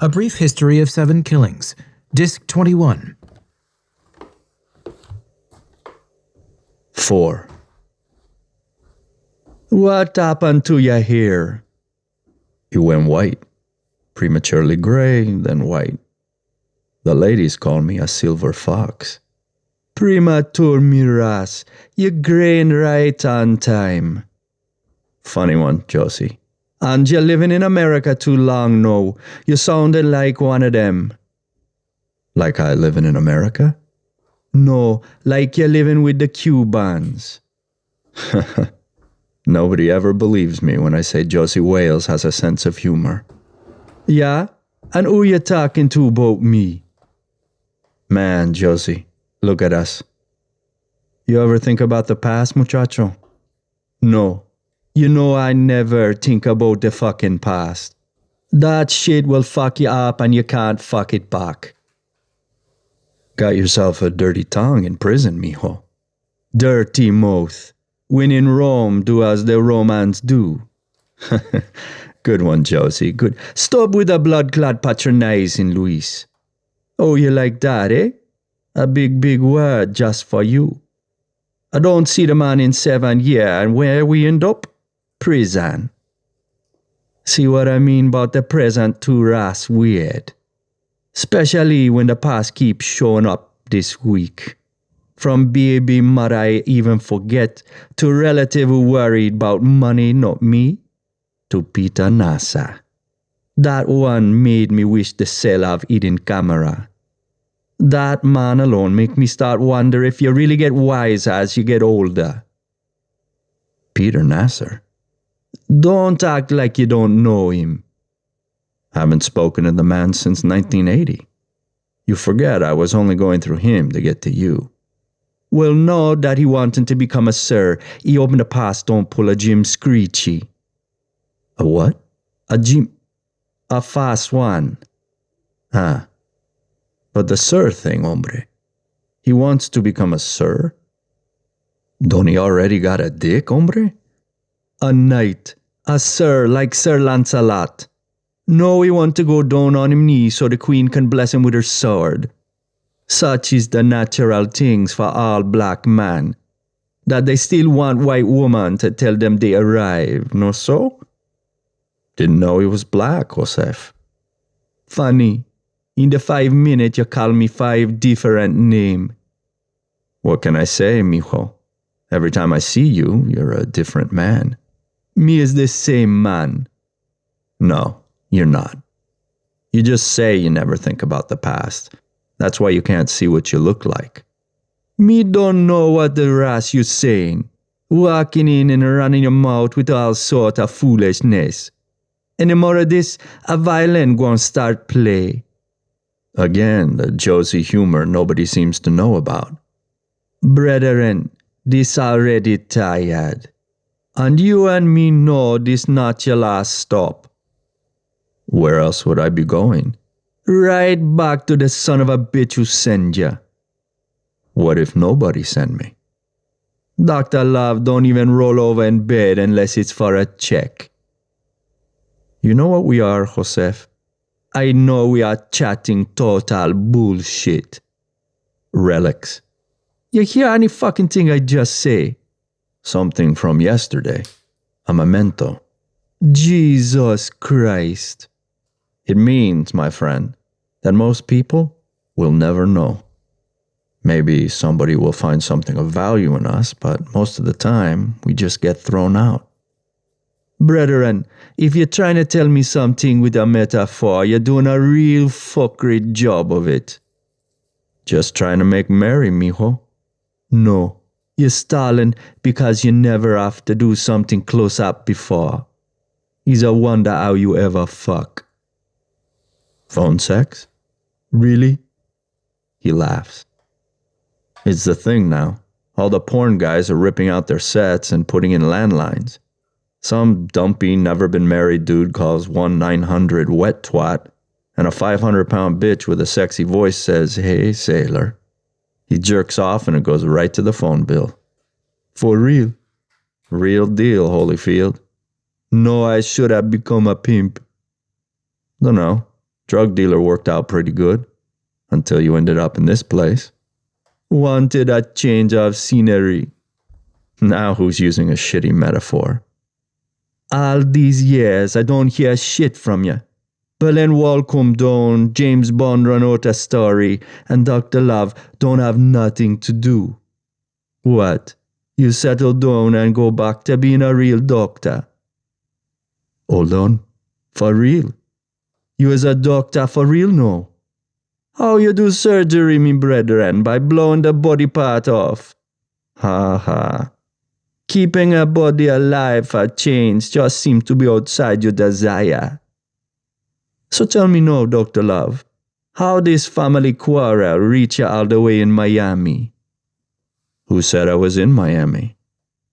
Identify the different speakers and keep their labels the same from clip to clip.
Speaker 1: A Brief History of Seven Killings, Disc 21.
Speaker 2: 4. What happened to your hair? It went white. Prematurely gray, then white. The ladies call me a silver fox. Premature miras, you grain right on time. Funny one, Josie. And you're living in America too long now. You sounded like one of them. Like I living in America? No, like you're living with the Cubans. Nobody ever believes me when I say Josie Wales has a sense of humor. Yeah? And who you talking to about me? Man, Josie, look at us. You ever think about the past, muchacho? No. You know I never think about the fucking past. That shit will fuck you up and you can't fuck it back. Got yourself a dirty tongue in prison, mijo. Dirty mouth. When in Rome, do as the Romans do. Good one, Josie, good. Stop with the blood clot patronizing, Luis. Oh, you like that, eh? A big word just for you. I don't see the man in 7 years, and where we end up? Prison. See what I mean about the present too, Ras weird. Especially when the past keeps showing up this week. From baby mother I even forget, to relative who worried about money, not me, to Peter Nasa. That one made me wish the cell have hidden camera. That man alone make me start wonder if you really get wiser as you get older. Peter Nasser? Don't act like you don't know him. Haven't spoken to the man since 1980. You forget I was only going through him to get to you. Well, know that he wanted to become a sir. He opened the past, don't pull a Jim Screechy. A what? A Jim. A fast one. Ah. But the sir thing, hombre. He wants to become a sir? Don't he already got a dick, hombre? A knight. A sir like Sir Lancelot. No, he want to go down on him knee so the queen can bless him with her sword. Such is the natural things for all black man, that they still want white woman to tell them they arrive, no so? Didn't know he was black, Joseph. Funny, in the 5 minutes you call me 5 different names. What can I say, mijo? Every time I see you, you're a different man. Me is the same man. No, you're not. You just say you never think about the past. That's why you can't see what you look like. Me don't know what the ras you saying. Walking in and running your mouth with all sort of foolishness. Any more of this, a violin gon' start play. Again, the Josie humor nobody seems to know about. Brethren, this already tired. And you and me know this not your last stop. Where else would I be going? Right back to the son of a bitch who sent ya. What if nobody sent me? Dr. Love don't even roll over in bed unless it's for a check. You know what we are, Joseph? I know we are chatting total bullshit. Relics. You hear any fucking thing I just say? Something from yesterday. A memento. Jesus Christ. It means, my friend, that most people will never know. Maybe somebody will find something of value in us, but most of the time, we just get thrown out. Brethren, if you're trying to tell me something with a metaphor, you're doing a real fuckery job of it. Just trying to make merry, mijo. No, you're stalling because you never have to do something close up before. It's a wonder how you ever fuck. Phone sex? Really? He laughs. It's the thing now. All the porn guys are ripping out their sets and putting in landlines. Some dumpy, never-been-married dude calls 1-900 wet twat, and a 500-pound bitch with a sexy voice says, "Hey, sailor." He jerks off and it goes right to the phone bill. For real. Real deal, Holyfield. No, I should have become a pimp. Dunno. Drug dealer worked out pretty good, until you ended up in this place. Wanted a change of scenery. Now who's using a shitty metaphor? All these years I don't hear shit from you. Berlin Wall come down, James Bond run out a story, and Dr. Love don't have nothing to do. What? You settle down and go back to being a real doctor? Hold on. For real? You is a doctor for real now? How you do surgery, me brethren, by blowing the body part off? Ha ha. Keeping a body alive for change just seems to be outside your desire. So tell me now, Dr. Love, how this family quarrel reach you all the way in Miami? Who said I was in Miami?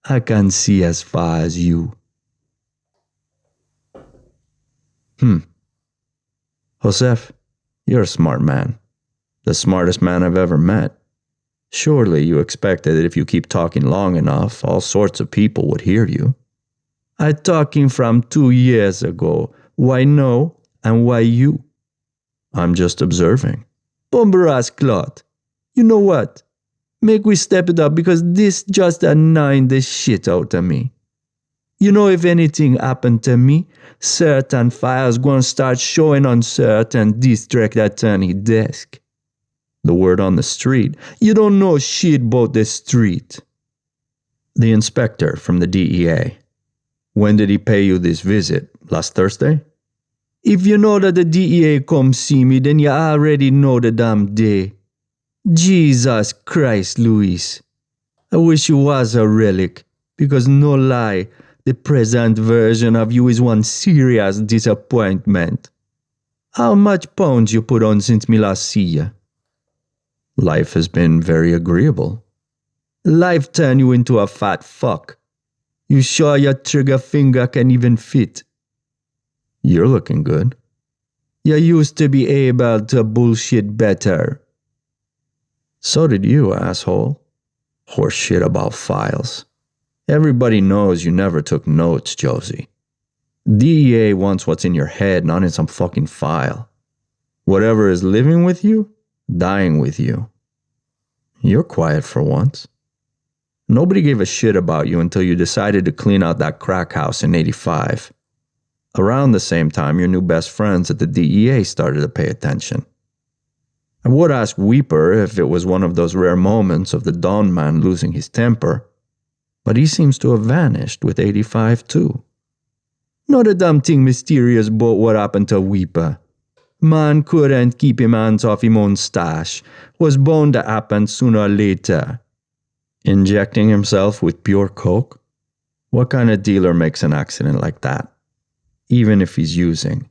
Speaker 2: I can see as far as you. Joseph, you're a smart man. The smartest man I've ever met. Surely you expected that if you keep talking long enough, all sorts of people would hear you. I talking from 2 years ago. Why no, and why you? I'm just observing. Bomberas clot. You know what? Make we step it up because this just annoying the shit out of me. You know, if anything happened to me, certain files gonna start showing on certain district attorney desk. The word on the street, you don't know shit about the street. The inspector from the DEA. When did he pay you this visit? Last Thursday? If you know that the DEA come see me, then you already know the damn day. Jesus Christ, Luis. I wish you was a relic, because no lie, the present version of you is one serious disappointment. How much pounds you put on since me last see ya? Life has been very agreeable. Life turned you into a fat fuck. You sure your trigger finger can even fit? You're looking good. You used to be able to bullshit better. So did you, asshole. Horse shit about files. Everybody knows you never took notes, Josie. DEA wants what's in your head, not in some fucking file. Whatever is living with you, dying with you. You're quiet for once. Nobody gave a shit about you until you decided to clean out that crack house in '85. Around the same time, your new best friends at the DEA started to pay attention. I would ask Weeper if it was one of those rare moments of the Dawn Man losing his temper, but he seems to have vanished with '85 too. Not a damn thing mysterious about what happened to Weeper. Man couldn't keep him hands off him own stash. Was bound to happen sooner or later. Injecting himself with pure coke? What kind of dealer makes an accident like that? Even if he's using.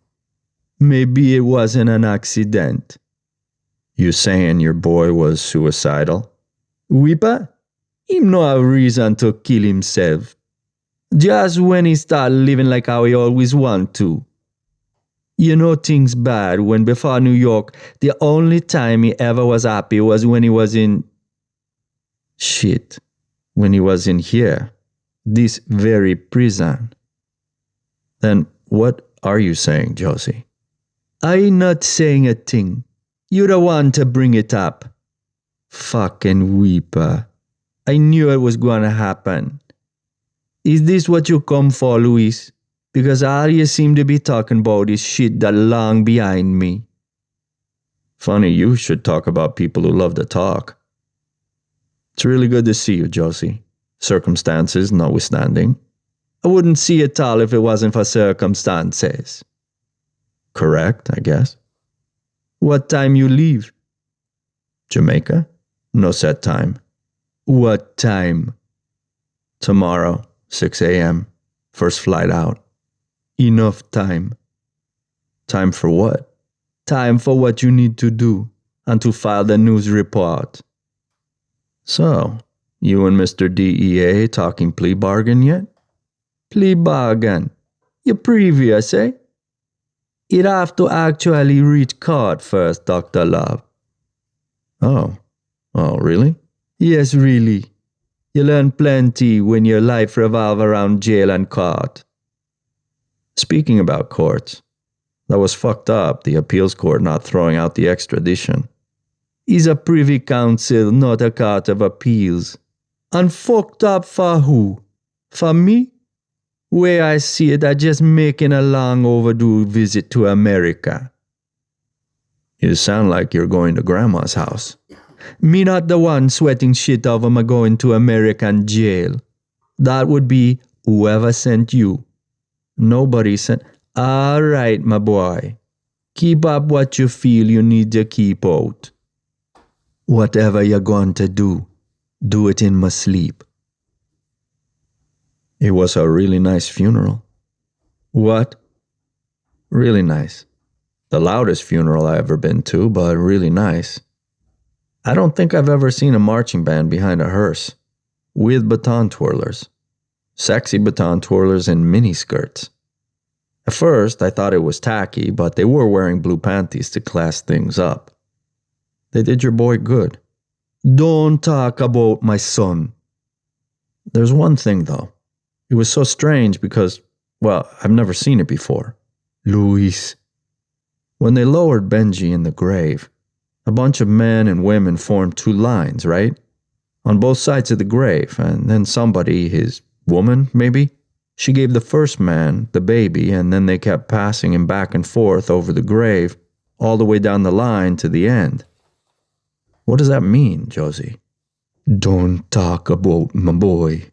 Speaker 2: Maybe it wasn't an accident. You saying your boy was suicidal? Weeper? Him no have reason to kill himself. Just when he start living like how he always want to. You know things bad when before New York, the only time he ever was happy was when he was in... Shit. When he was in here. This very prison. Then what are you saying, Josie? I not saying a thing. You're the one to bring it up. Fucking Weeper. I knew it was going to happen. Is this what you come for, Luis? Because all you seem to be talking about is shit that long behind me. Funny you should talk about people who love to talk. It's really good to see you, Josie. Circumstances notwithstanding. I wouldn't see it all if it wasn't for circumstances. Correct, I guess. What time you leave? Jamaica? No set time. What time? Tomorrow, 6 a.m. First flight out. Enough time. Time for what? Time for what you need to do and to file the news report. So, you and Mr. DEA talking plea bargain yet? Plea bargain? Your previous, eh? You'd have to actually reach court first, Dr. Love. Oh, really? Yes, really. You learn plenty when your life revolves around jail and court. Speaking about courts, That was fucked up, the appeals court not throwing out the extradition. He's a privy council, not a court of appeals. And fucked up for who? For me? Way I see it, I just making a long overdue visit to America. You sound like you're going to Grandma's house. Me not the one sweating shit over my going to American jail. That would be whoever sent you. Nobody sent... All right, my boy. Keep up what you feel you need to keep out. Whatever you're going to do it in my sleep. It was a really nice funeral. What? Really nice. The loudest funeral I ever been to, but really nice. I don't think I've ever seen a marching band behind a hearse. With baton twirlers. Sexy baton twirlers in miniskirts. At first, I thought it was tacky, but they were wearing blue panties to class things up. They did your boy good. Don't talk about my son. There's one thing, though. It was so strange because, well, I've never seen it before. Luis. When they lowered Benji in the grave, a bunch of men and women formed two lines, right? On both sides of the grave, and then somebody, his woman, maybe? She gave the first man the baby, and then they kept passing him back and forth over the grave, all the way down the line to the end. What does that mean, Josie? Don't talk about my boy.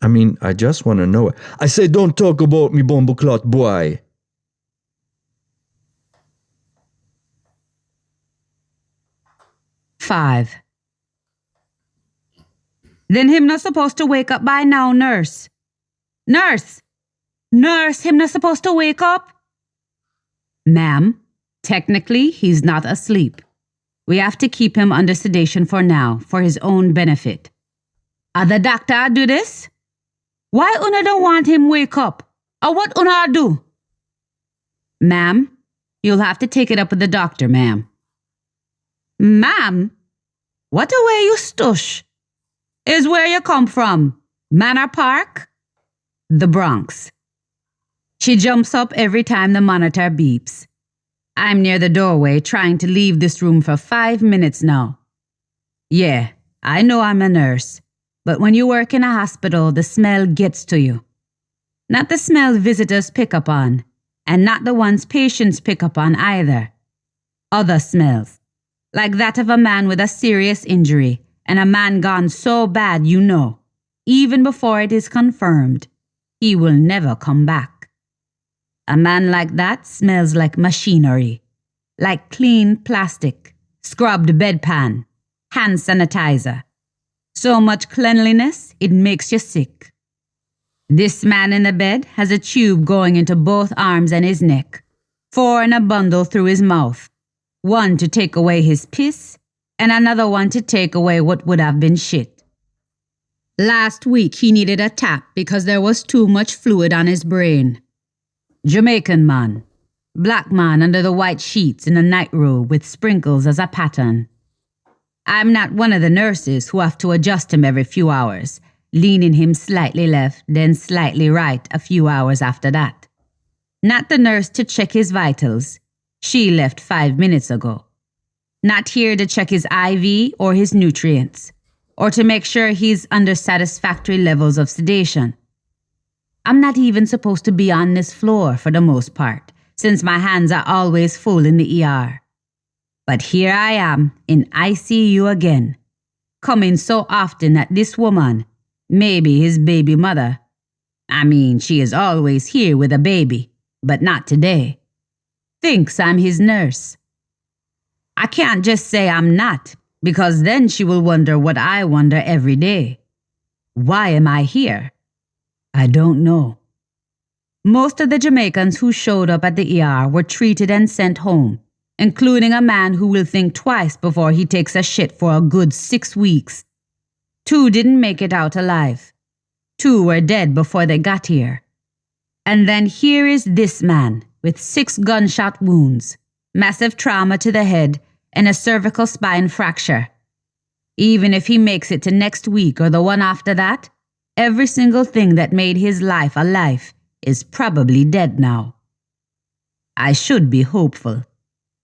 Speaker 2: I mean, I just want to know it. I say don't talk about me bumbleclot boy.
Speaker 3: Five. Then him not supposed to wake up by now, nurse. Nurse! Nurse, him not supposed to wake up? Ma'am, technically he's not asleep. We have to keep him under sedation for now, for his own benefit. The doctor do this? Why una don't want him wake up? Or what una do? Ma'am, you'll have to take it up with the doctor, ma'am. Ma'am? What a way you stush. Is where you come from? Manor Park? The Bronx. She jumps up every time the monitor beeps. I'm near the doorway trying to leave this room for 5 minutes now. Yeah, I know I'm a nurse, but when you work in a hospital, the smell gets to you. Not the smell visitors pick up on, and not the ones patients pick up on either. Other smells, like that of a man with a serious injury, and a man gone so bad you know, even before it is confirmed, he will never come back. A man like that smells like machinery, like clean plastic, scrubbed bedpan, hand sanitizer. So much cleanliness, it makes you sick. This man in the bed has a tube going into both arms and his neck, 4 in a bundle through his mouth, 1 to take away his piss, and another 1 to take away what would have been shit. Last week he needed a tap because there was too much fluid on his brain. Jamaican man, black man under the white sheets in a night robe with sprinkles as a pattern. I'm not one of the nurses who have to adjust him every few hours, leaning him slightly left, then slightly right a few hours after that. Not the nurse to check his vitals. She left 5 minutes ago. Not here to check his IV or his nutrients, or to make sure he's under satisfactory levels of sedation. I'm not even supposed to be on this floor for the most part, since my hands are always full in the ER. But here I am in ICU again, coming so often that this woman, maybe his baby mother, I mean, she is always here with a baby, but not today, thinks I'm his nurse. I can't just say I'm not, because then she will wonder what I wonder every day. Why am I here? I don't know. Most of the Jamaicans who showed up at the ER were treated and sent home, including a man who will think twice before he takes a shit for a good 6 weeks. 2 didn't make it out alive. 2 were dead before they got here. And then here is this man with 6 gunshot wounds, massive trauma to the head, and a cervical spine fracture. Even if he makes it to next week or the one after that, every single thing that made his life a life is probably dead now. I should be hopeful,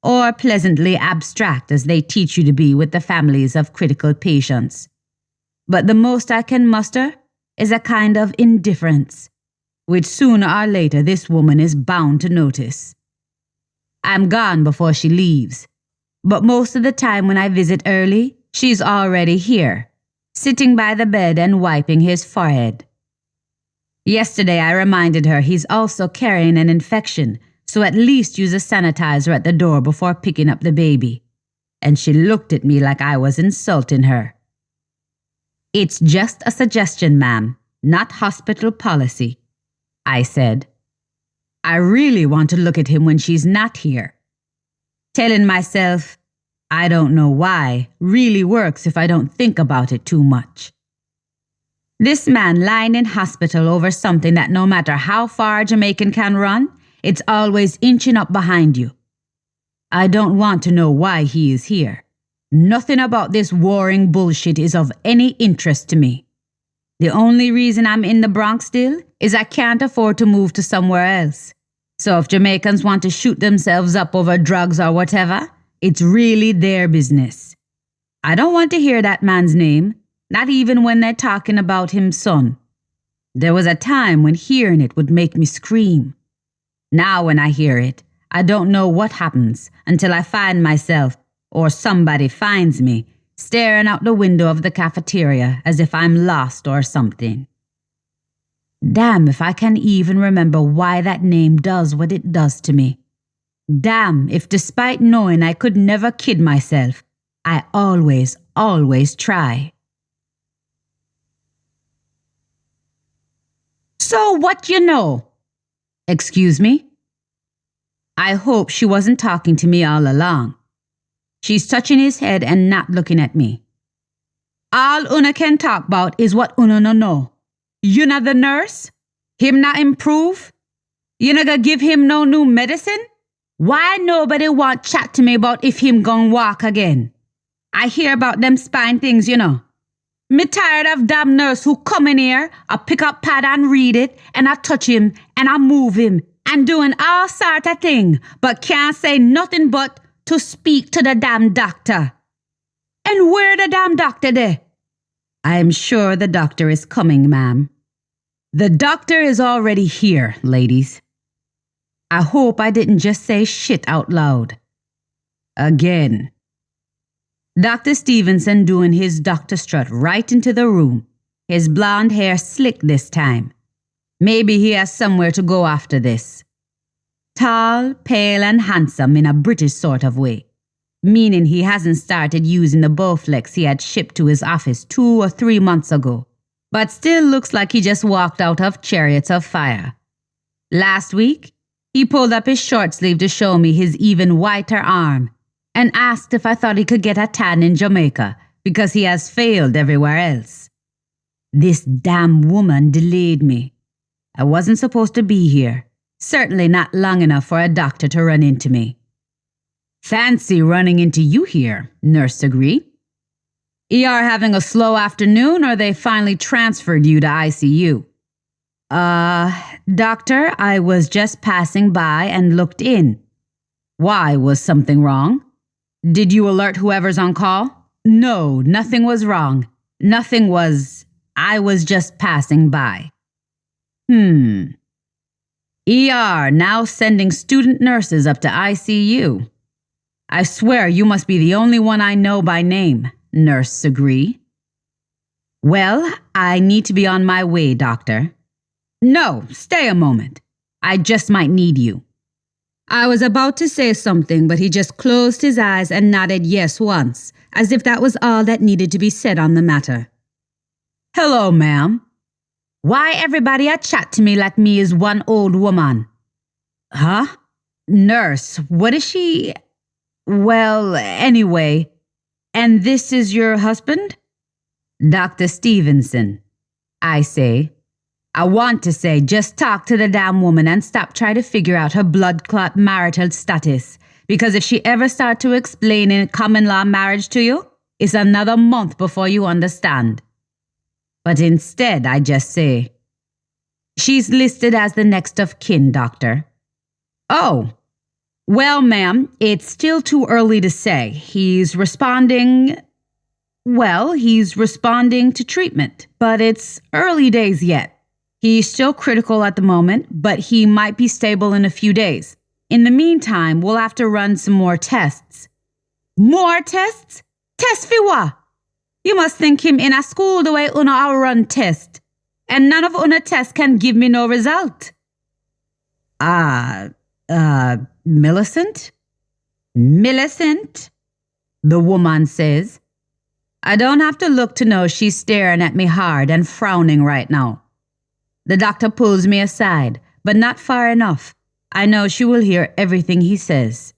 Speaker 3: or pleasantly abstract as they teach you to be with the families of critical patients. But the most I can muster is a kind of indifference, which sooner or later this woman is bound to notice. I'm gone before she leaves, but most of the time when I visit early, she's already here, sitting by the bed and wiping his forehead. Yesterday I reminded her he's also carrying an infection, so at least use a sanitizer at the door before picking up the baby. And she looked at me like I was insulting her. It's just a suggestion, ma'am, not hospital policy, I said. I really want to look at him when she's not here. Telling myself, I don't know why, really works if I don't think about it too much. This man lying in hospital over something that no matter how far a Jamaican can run, it's always inching up behind you. I don't want to know why he is here. Nothing about this warring bullshit is of any interest to me. The only reason I'm in the Bronx still is I can't afford to move to somewhere else. So if Jamaicans want to shoot themselves up over drugs or whatever, it's really their business. I don't want to hear that man's name, not even when they're talking about his son. There was a time when hearing it would make me scream. Now when I hear it, I don't know what happens until I find myself, or somebody finds me, staring out the window of the cafeteria as if I'm lost or something. Damn if I can even remember why that name does what it does to me. Damn if despite knowing I could never kid myself, I always try. So what you know? Excuse me? I hope she wasn't talking to me all along. She's touching his head and not looking at me. All una can talk about is what una no know. You not the nurse? Him not improve? You not gonna give him no new medicine? Why nobody want chat to me about if him gon' walk again? I hear about them spine things, you know. Me tired of damn nurse who come in here, I pick up pad and read it, and I touch him, and I move him, and doing all sort of thing, but can't say nothing but to speak to the damn doctor. And where the damn doctor there? I am sure the doctor is coming, ma'am. The doctor is already here, ladies. I hope I didn't just say shit out loud. Again. Dr. Stevenson doing his doctor strut right into the room, his blonde hair slick this time. Maybe he has somewhere to go after this. Tall, pale, and handsome in a British sort of way, meaning he hasn't started using the Bowflex he had shipped to his office 2 or 3 months ago, but still looks like he just walked out of Chariots of Fire. Last week, he pulled up his short sleeve to show me his even whiter arm, and asked if I thought he could get a tan in Jamaica because he has failed everywhere else. This damn woman delayed me. I wasn't supposed to be here, certainly not long enough for a doctor to run into me. Fancy running into you here, Nurse agreed. ER having a slow afternoon or they finally transferred you to ICU? Doctor, I was just passing by and looked in. Why, was something wrong? Did you alert whoever's on call? No, nothing was wrong. I was just passing by. ER now sending student nurses up to ICU. I swear you must be the only one I know by name, Nurse agreed. Well, I need to be on my way, doctor. No, stay a moment. I just might need you. I was about to say something, but he just closed his eyes and nodded yes once, as if that was all that needed to be said on the matter. Hello, ma'am. Why everybody a chat to me like me is one old woman? Huh? Nurse, what is she? Well, anyway. And this is your husband? Dr. Stevenson. I say. I want to say just talk to the damn woman and stop trying to figure out her blood clot marital status, because if she ever start to explain in common law marriage to you, it's another month before you understand. But instead, I just say, she's listed as the next of kin, doctor. Oh, Well, ma'am, it's still too early to say. He's responding to treatment, but it's early days yet. He's still critical at the moment, but he might be stable in a few days. In the meantime, we'll have to run some more tests. More tests? Test for what? You must think him in a school the way una a run test. And none of una tests can give me no result. Millicent? Millicent? The woman says. I don't have to look to know she's staring at me hard and frowning right now. The doctor pulls me aside, but not far enough. I know she will hear everything he says.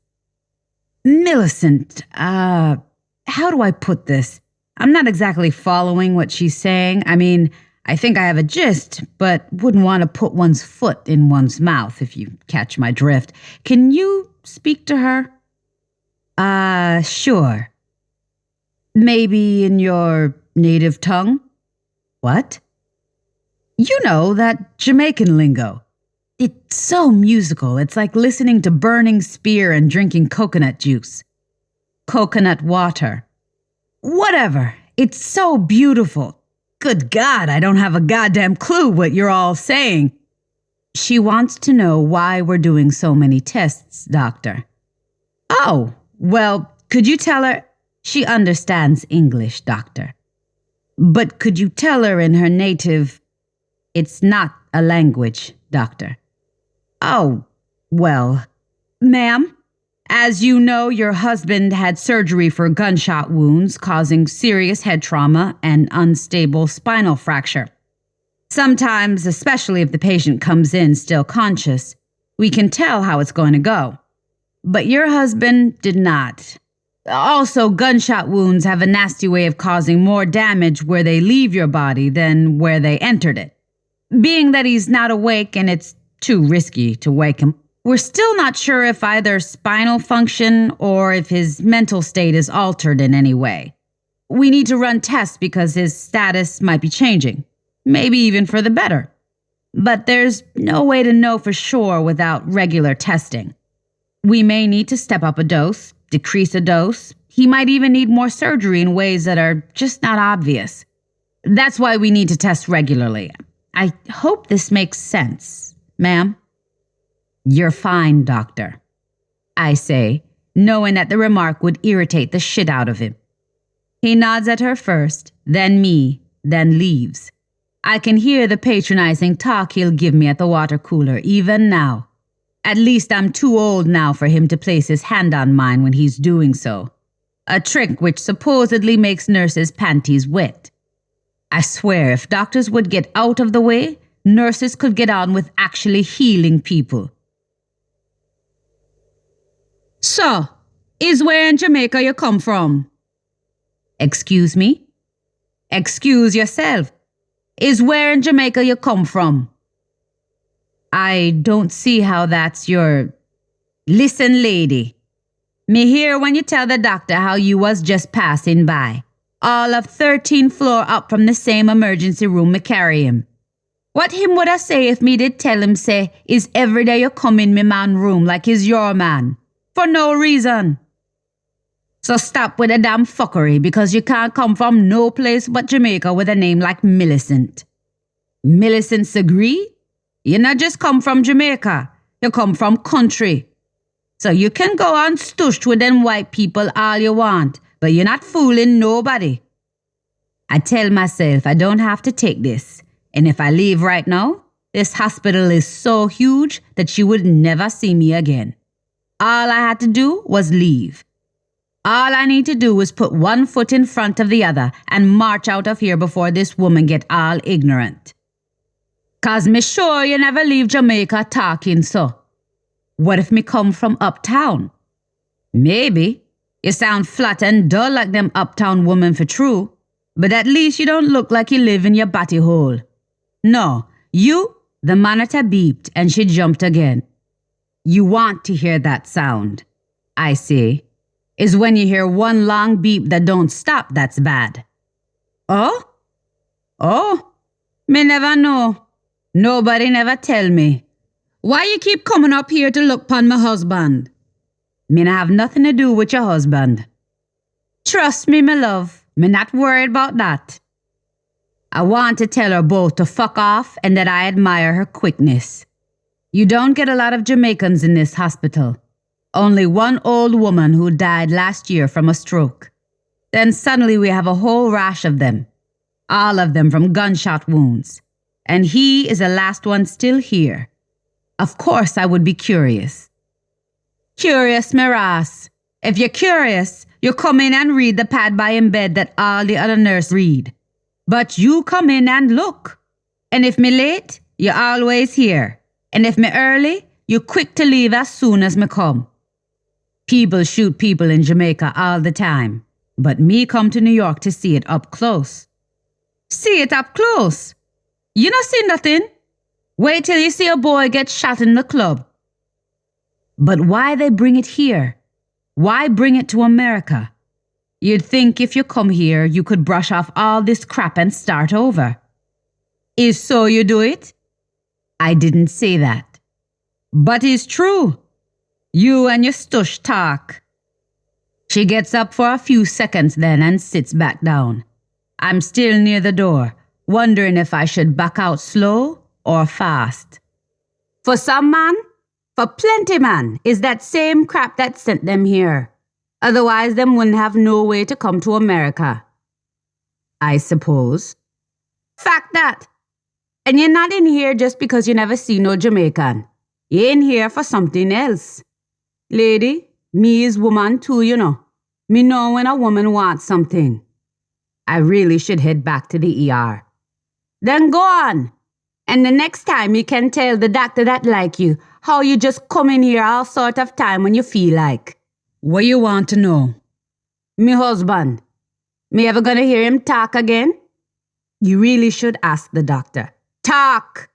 Speaker 3: Millicent, how do I put this? I'm not exactly following what she's saying. I mean, I think I have a gist, but wouldn't want to put one's foot in one's mouth, if you catch my drift. Can you speak to her? Sure. Maybe in your native tongue? What? You know, that Jamaican lingo. It's so musical. It's like listening to Burning Spear and drinking coconut juice. Coconut water. Whatever. It's so beautiful. Good God, I don't have a goddamn clue what you're all saying. She wants to know why we're doing so many tests, doctor. Oh, well, could you tell her? She understands English, doctor. But could you tell her in her native... It's not a language, doctor. Oh, well, ma'am, as you know, your husband had surgery for gunshot wounds causing serious head trauma and unstable spinal fracture. Sometimes, especially if the patient comes in still conscious, we can tell how it's going to go. But your husband did not. Also, gunshot wounds have a nasty way of causing more damage where they leave your body than where they entered it. Being that he's not awake and it's too risky to wake him, we're still not sure if either spinal function or if his mental state is altered in any way. We need to run tests because his status might be changing, maybe even for the better. But there's no way to know for sure without regular testing. We may need to step up a dose, decrease a dose. He might even need more surgery in ways that are just not obvious. That's why we need to test regularly. I hope this makes sense, ma'am. You're fine, doctor, I say, knowing that the remark would irritate the shit out of him. He nods at her first, then me, then leaves. I can hear the patronizing talk he'll give me at the water cooler even now. At least I'm too old now for him to place his hand on mine when he's doing so. A trick which supposedly makes nurses' panties wet. I swear if doctors would get out of the way, nurses could get on with actually healing people. So, is where in Jamaica you come from? Excuse me? Excuse yourself. Is where in Jamaica you come from? I don't see how that's your... Listen, lady. Me hear when you tell the doctor how you was just passing by. All of 13th floor up from the same emergency room me carry him. What him would I say if me did tell him say, is every day you come in me man room like he's your man? For no reason. So stop with the damn fuckery because you can't come from no place but Jamaica with a name like Millicent. Millicent Segree? You not just come from Jamaica, you come from country. So you can go on stushed with them white people all you want, but you're not fooling nobody. I tell myself I don't have to take this, and if I leave right now, this hospital is so huge that you would never see me again. All I had to do was leave. All I need to do is put one foot in front of the other and march out of here before this woman get all ignorant. 'Cause me sure you never leave Jamaica talking so. What if me come from uptown? Maybe. You sound flat and dull like them uptown women for true, but at least you don't look like you live in your body hole. No, you, the monitor beeped and she jumped again. You want to hear that sound, I say, is when you hear one long beep that don't stop that's bad. Oh? Oh? Me never know. Nobody never tell me. Why you keep coming up here to look pon my husband? Me not have nothing to do with your husband. Trust me, my love, me not worried about that. I want to tell her both to fuck off and that I admire her quickness. You don't get a lot of Jamaicans in this hospital. Only one old woman who died last year from a stroke. Then suddenly we have a whole rash of them. All of them from gunshot wounds. And he is the last one still here. Of course I would be curious. Curious, Miras. If you're curious, you come in and read the pad by him bed that all the other nurses read. But you come in and look. And if me late, you always here. And if me early, you quick to leave as soon as me come. People shoot people in Jamaica all the time. But me come to New York to see it up close. See it up close? You not see nothing? Wait till you see a boy get shot in the club. But why they bring it here? Why bring it to America? You'd think if you come here, you could brush off all this crap and start over. Is so you do it? I didn't say that. But it's true. You and your stush talk. She gets up for a few seconds then and sits back down. I'm still near the door, wondering if I should back out slow or fast. For some man, for plenty man, is that same crap that sent them here. Otherwise, them wouldn't have no way to come to America. I suppose. Fact that. And you're not in here just because you never see no Jamaican. You're in here for something else. Lady, me is woman too, you know. Me know when a woman wants something. I really should head back to the ER. Then go on. And the next time you can tell the doctor that like you how you just come in here all sort of time when you feel like. What you want to know? Me husband. Me ever gonna hear him talk again? You really should ask the doctor. Talk!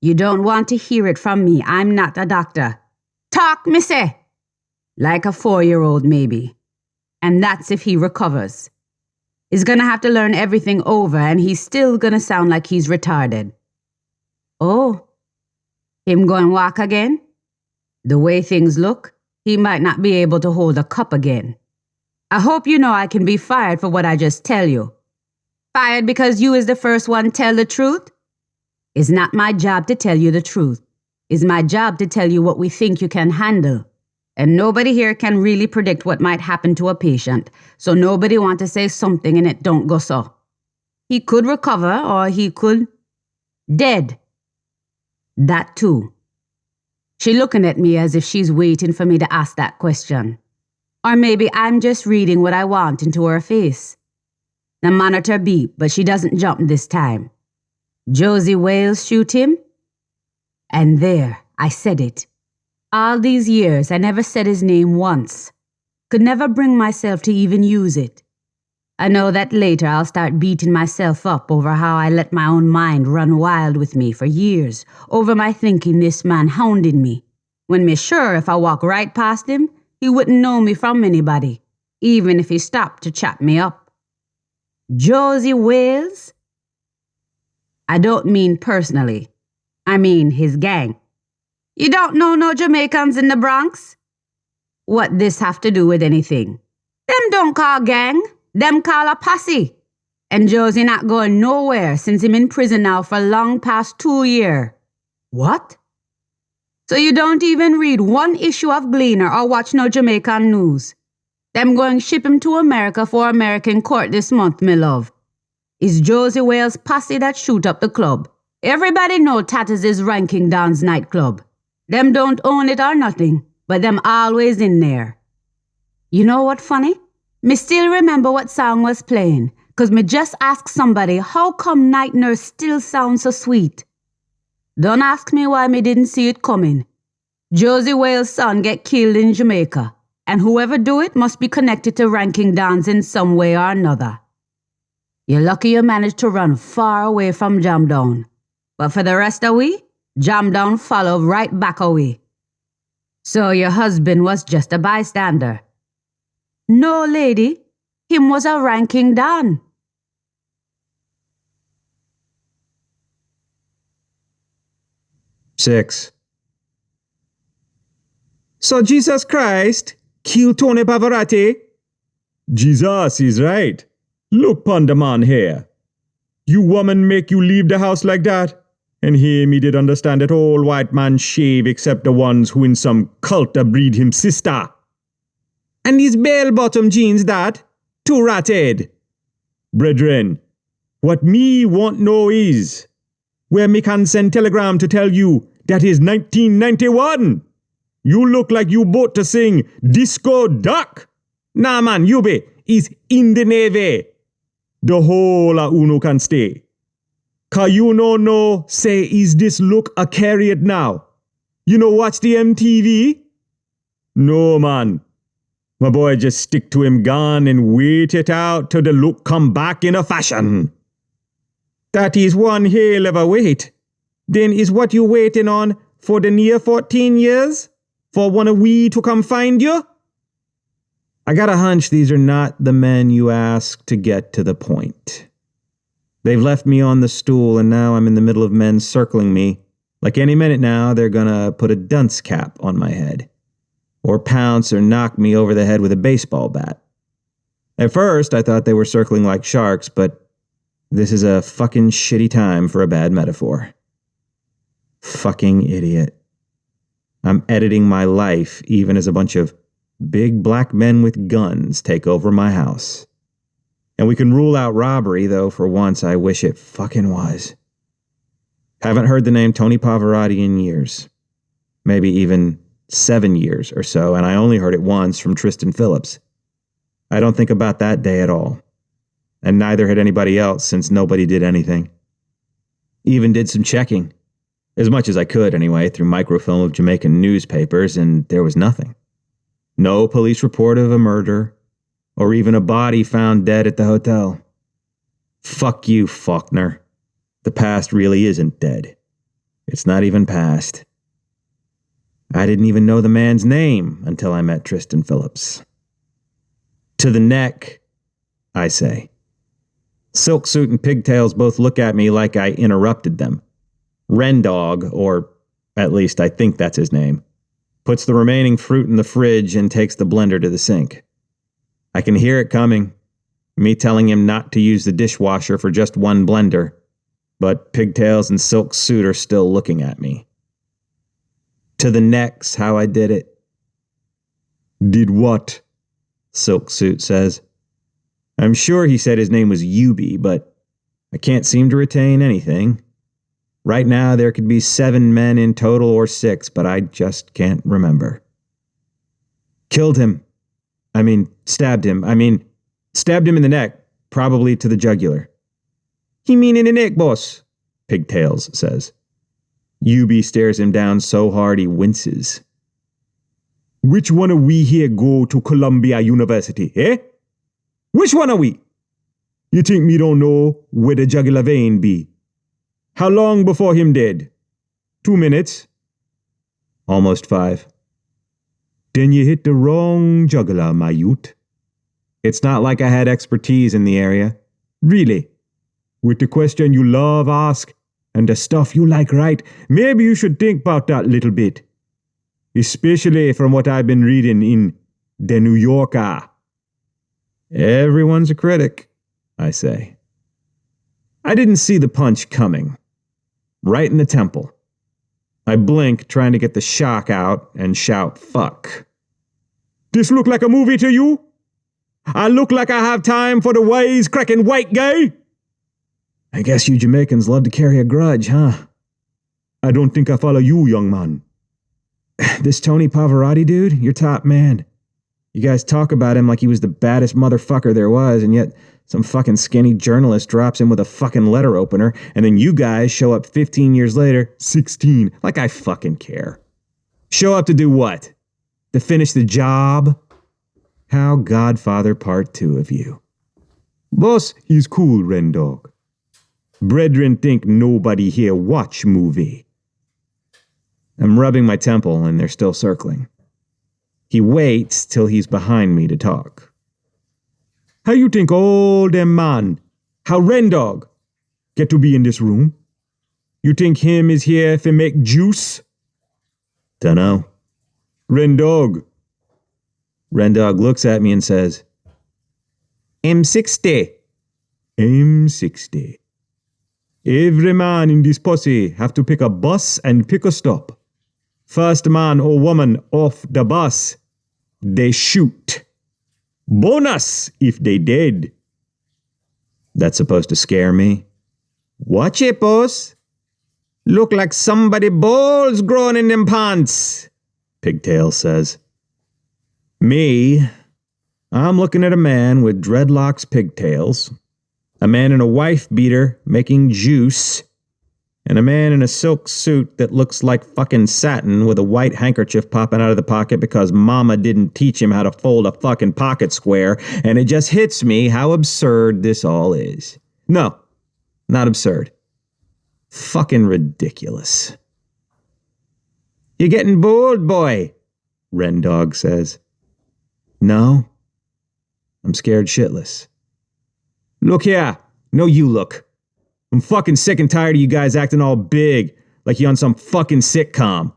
Speaker 3: You don't want to hear it from me. I'm not a doctor. Talk, me say. Like a 4-year-old maybe. And that's if he recovers. He's gonna have to learn everything over and he's still gonna sound like he's retarded. Oh, him going walk again? The way things look, he might not be able to hold a cup again. I hope you know I can be fired for what I just tell you. Fired because you is the first one tell the truth? It's not my job to tell you the truth. It's my job to tell you what we think you can handle. And nobody here can really predict what might happen to a patient, so nobody want to say something and it don't go so. He could recover or he could... dead. That too. She looking at me as if she's waiting for me to ask that question. Or maybe I'm just reading what I want into her face. The monitor beep, but she doesn't jump this time. Josie Wales shoot him? And there, I said it. All these years, I never said his name once. Could never bring myself to even use it. I know that later I'll start beating myself up over how I let my own mind run wild with me for years, over my thinking this man hounding me, when me sure if I walk right past him, he wouldn't know me from anybody, even if he stopped to chat me up. Josie Wales? I don't mean personally. I mean his gang. You don't know no Jamaicans in the Bronx? What this have to do with anything? Them don't call gang. Them call a posse. And Josie not going nowhere since him in prison now for long past 2 years. What? So you don't even read one issue of Gleaner or watch no Jamaican news. Them going ship him to America for American court this month, me love. It's Josie Wales' posse that shoot up the club. Everybody know Tatters is Ranking Don's nightclub. Them don't own it or nothing, but them always in there. You know what funny? Me still remember what song was playing, cause me just asked somebody how come Night Nurse still sounds so sweet. Don't ask me why me didn't see it coming. Josie Wales' son get killed in Jamaica, and whoever do it must be connected to Ranking Dons in some way or another. You're lucky you managed to run far away from Jamdown. But for the rest of we, Jamdown followed right back away. So your husband was just a bystander. No, lady, him was a Ranking Don.
Speaker 4: Six. So Jesus Christ, Kill Tony Pavarotti? Jesus is right. Look pon the man here. You woman make you leave the house like that? And him he did understand that all white man shave except the ones who in some cult a breed him sister. And these bell-bottom jeans that? Too ratted. Brethren, what me want know is, where me can send telegram to tell you that is 1991. You look like you bout to sing Disco Duck. Nah man, you be is in the Navy. The whole a uno can stay. Ka you no say is this look a carry it now? You know watch the MTV? No man. My boy just stick to him gun and wait it out till the look come back in a fashion. That is one hell of a wait. Then is what you waiting on for the near 14 years? For one of we to come find you? I got a hunch these are not the men you asked to get to the point. They've left me on the stool and now I'm in the middle of men circling me. Like any minute now, they're gonna put a dunce cap on my head. Or pounce or knock me over the head with a baseball bat. At first, I thought they were circling like sharks, but this is a fucking shitty time for a bad metaphor. Fucking idiot. I'm editing my life even as a bunch of big black men with guns take over my house. And we can rule out robbery, though for once I wish it fucking was. Haven't heard the name Tony Pavarotti in years. Maybe even 7 years or so, and I only heard it once from Tristan Phillips. I don't think about that day at all. And neither had anybody else since nobody did anything. Even did some checking. As much as I could, anyway, through microfilm of Jamaican newspapers, and there was nothing. No police report of a murder, or even a body found dead at the hotel. Fuck you, Faulkner. The past really isn't dead. It's not even past. I didn't even know the man's name until I met Tristan Phillips. To the neck, I say. Silk Suit and Pigtails both look at me like I interrupted them. Rendog, or at least I think that's his name, puts the remaining fruit in the fridge and takes the blender to the sink. I can hear it coming, me telling him not to use the dishwasher for just one blender, but Pigtails and Silk Suit are still looking at me. To the neck's how I did it. Did what? Silk Suit says. I'm sure he said his name was Yubi, but I can't seem to retain anything. Right now there could be 7 men in total or 6, but I just can't remember. Killed him. Stabbed him in the neck, probably to the jugular. He mean in the neck, boss, Pigtails says. Yubi stares him down so hard he winces. Which one of we here go to Columbia University, eh? Which one of we? You think me don't know where the jugular vein be? How long before him dead? 2 minutes? Almost 5. Then you hit the wrong jugular, my youth. It's not like I had expertise in the area. Really. With the question you love ask, and the stuff you like write, maybe you should think about that little bit. Especially from what I've been reading in The New Yorker. Everyone's a critic, I say. I didn't see the punch coming. Right in the temple. I blink, trying to get the shock out, and shout, fuck. This look like a movie to you? I look like I have time for the wisecracking white guy? I guess you Jamaicans love to carry a grudge, huh? I don't think I follow you, young man. This Tony Pavarotti dude, your top man. You guys talk about him like he was the baddest motherfucker there was, and yet some fucking skinny journalist drops in with a fucking letter opener, and then you guys show up 15 years later, 16, like I fucking care. Show up to do what? To finish the job? How Godfather Part 2 of you. Boss, he's cool, Rendog. Brethren think nobody here watch movie. I'm rubbing my temple and they're still circling. He waits till he's behind me to talk. How you think all them man, how Rendog, get to be in this room? You think him is here to make juice? Dunno. Rendog. Rendog looks at me and says, M60. M60. Every man in this posse have to pick a bus and pick a stop. First man or woman off the bus, they shoot. Bonus if they dead. That's supposed to scare me. Watch it, boss. Look like somebody balls growing in them pants, Pigtail says. Me, I'm looking at a man with dreadlocks, pigtails, a man in a wife beater making juice, and a man in a silk suit that looks like fucking satin with a white handkerchief popping out of the pocket because mama didn't teach him how to fold a fucking pocket square, and it just hits me how absurd this all is. No, not absurd. Fucking ridiculous. You getting bored, boy? Rendog says. No, I'm scared shitless. Look here. No, you look. I'm fucking sick and tired of you guys acting all big, like you on some fucking sitcom.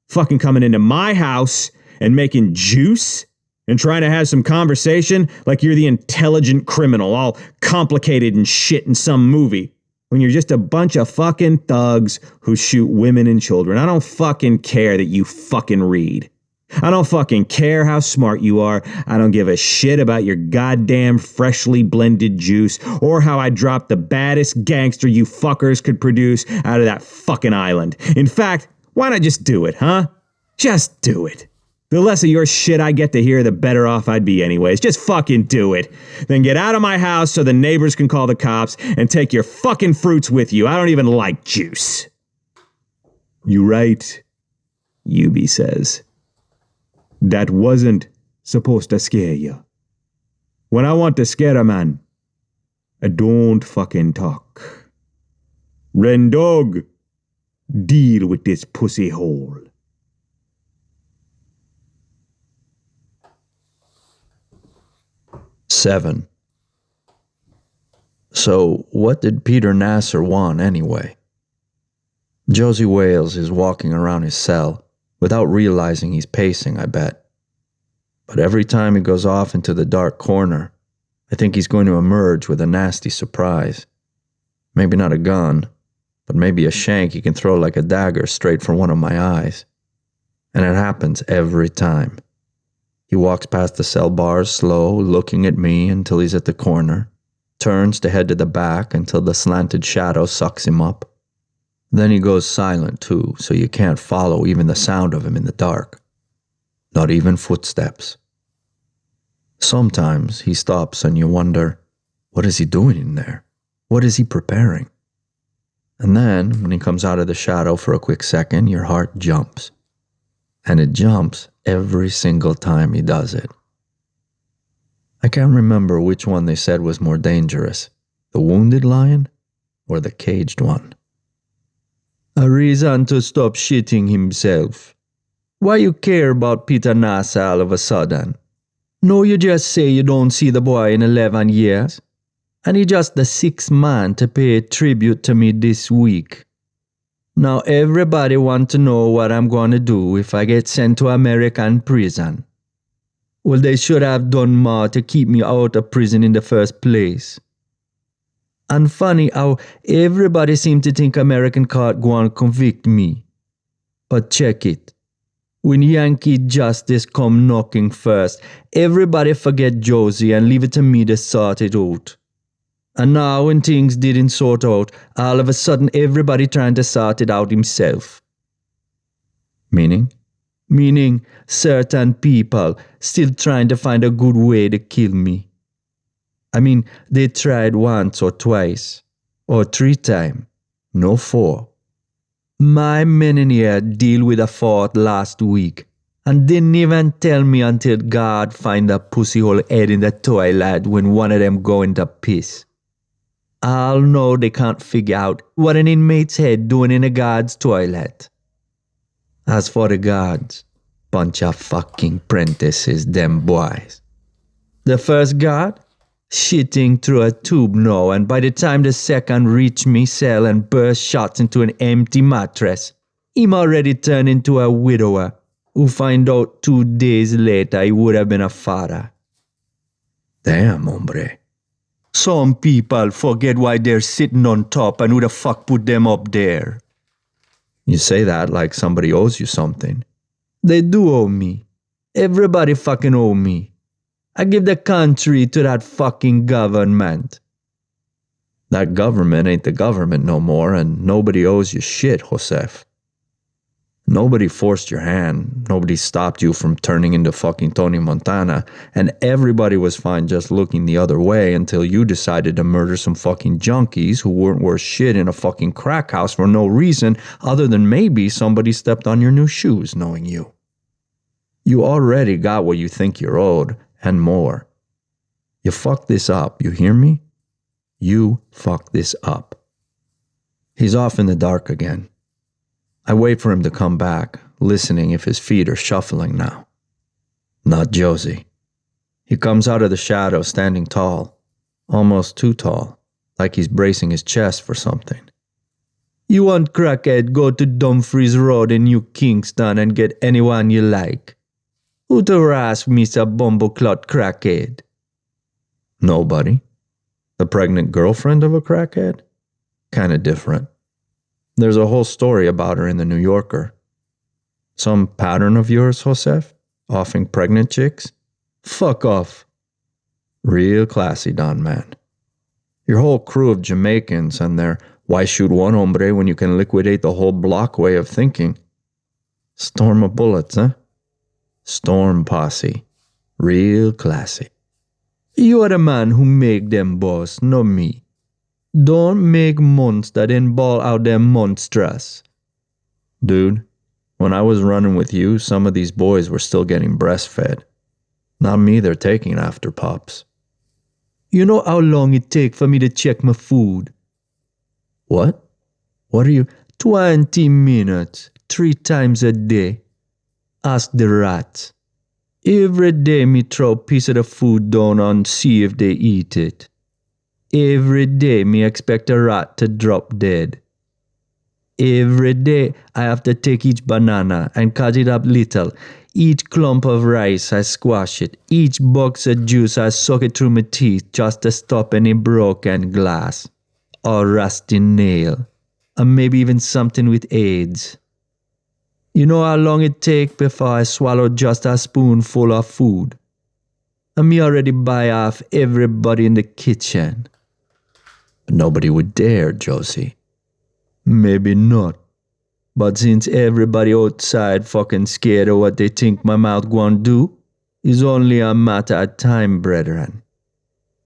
Speaker 4: Fucking coming into my house and making juice and trying to have some conversation like you're the intelligent criminal, all complicated and shit in some movie, when you're just a bunch of fucking thugs who shoot women and children. I don't fucking care that you fucking read. I don't fucking care how smart you are. I don't give a shit about your goddamn freshly blended juice or how I dropped the baddest gangster you fuckers could produce out of that fucking island. In fact, why not just do it, huh? Just do it. The less of your shit I get to hear, the better off I'd be anyways. Just fucking do it. Then get out of my house so the neighbors can call the cops and take your fucking fruits with you. I don't even like juice. You right, Yubi says. That wasn't supposed to scare you. When I want to scare a man, I don't fucking talk. Rendog, deal with this pussy hole.
Speaker 2: Seven. So, what did Peter Nasser want anyway? Josie Wales is walking around his cell without realizing he's pacing, I bet. But every time he goes off into the dark corner, I think he's going to emerge with a nasty surprise. Maybe not a gun, but maybe a shank he can throw like a dagger straight for one of my eyes. And it happens every time. He walks past the cell bars slow, looking at me until he's at the corner, turns to head to the back until the slanted shadow sucks him up. Then he goes silent too, so you can't follow even the sound of him in the dark. Not even footsteps. Sometimes he stops and you wonder, what is he doing in there? What is he preparing? And then, when he comes out of the shadow for a quick second, your heart jumps. And it jumps every single time he does it. I can't remember which one they said was more dangerous, the wounded lion or the caged one. A reason to stop shitting himself. Why you care about Peter Nasser all of a sudden? No, you just say you don't see the boy in 11 years. And he just the 6th man to pay tribute to me this week. Now everybody want to know what I'm going to do if I get sent to American prison. Well, they should have done more to keep me out of prison in the first place. And funny how everybody seem to think American court go and convict me. But check it. When Yankee justice come knocking first, everybody forget Josie and leave it to me to sort it out. And now when things didn't sort out, all of a sudden everybody trying to sort it out himself. Meaning? Meaning certain people still trying to find a good way to kill me. I mean, they tried once or twice, or 3 times, no 4. My men in here deal with a 4th last week, and didn't even tell me until God find a pussyhole head in the toilet when one of them going to piss. I'll know they can't figure out what an inmate's head doing in a guard's toilet. As for the guards, bunch of fucking prentices, them boys. The first guard, shitting through a tube now, and by the time the second reached me cell and burst shots into an empty mattress, him already turned into a widower, who find out 2 days later he would have been a father. Damn, hombre. Some people forget why they're sitting on top and who the fuck put them up there. You say that like somebody owes you something. They do owe me. Everybody fucking owe me. I give the country to that fucking government. That government ain't the government no more, and nobody owes you shit, Joseph. Nobody forced your hand. Nobody stopped you from turning into fucking Tony Montana, and everybody was fine just looking the other way until you decided to murder some fucking junkies who weren't worth shit in a fucking crack house for no reason other than maybe somebody stepped on your new shoes knowing you. You already got what you think you're owed, and more. You fucked this up, you hear me? You fucked this up. He's off in the dark again. I wait for him to come back, listening if his feet are shuffling now. Not Josie. He comes out of the shadow standing tall, almost too tall, like he's bracing his chest for something. You want crackhead, go to Dumfries Road in New Kingston and get anyone you like. Who to harass Mr. Bumbleclot crackhead? Nobody. The pregnant girlfriend of a crackhead? Kinda different. There's a whole story about her in the New Yorker. Some pattern of yours, Joseph? Offing pregnant chicks? Fuck off. Real classy, Don man. Your whole crew of Jamaicans and their why shoot one hombre when you can liquidate the whole block way of thinking. Storm of bullets, huh? Storm posse. Real classy. You are the man who make them boss, not me. Don't make monster then ball out them monstrous. Dude, when I was running with you, some of these boys were still getting breastfed. Not me they're taking after pops. You know how long it take for me to check my food? What? What are you? 20 minutes, 3 times a day. Ask the rats. Every day me throw a piece of the food down and see if they eat it. Every day me expect a rat to drop dead. Every day I have to take each banana and cut it up little. Each clump of rice I squash it. Each box of juice I suck it through my teeth just to stop any broken glass. Or rusty nail. Or maybe even something with AIDS. You know how long it take before I swallow just a spoonful of food? And me already buy off everybody in the kitchen. Nobody would dare, Josie. Maybe not. But since everybody outside fucking scared of what they think my mouth gonna do, it's only a matter of time, brethren.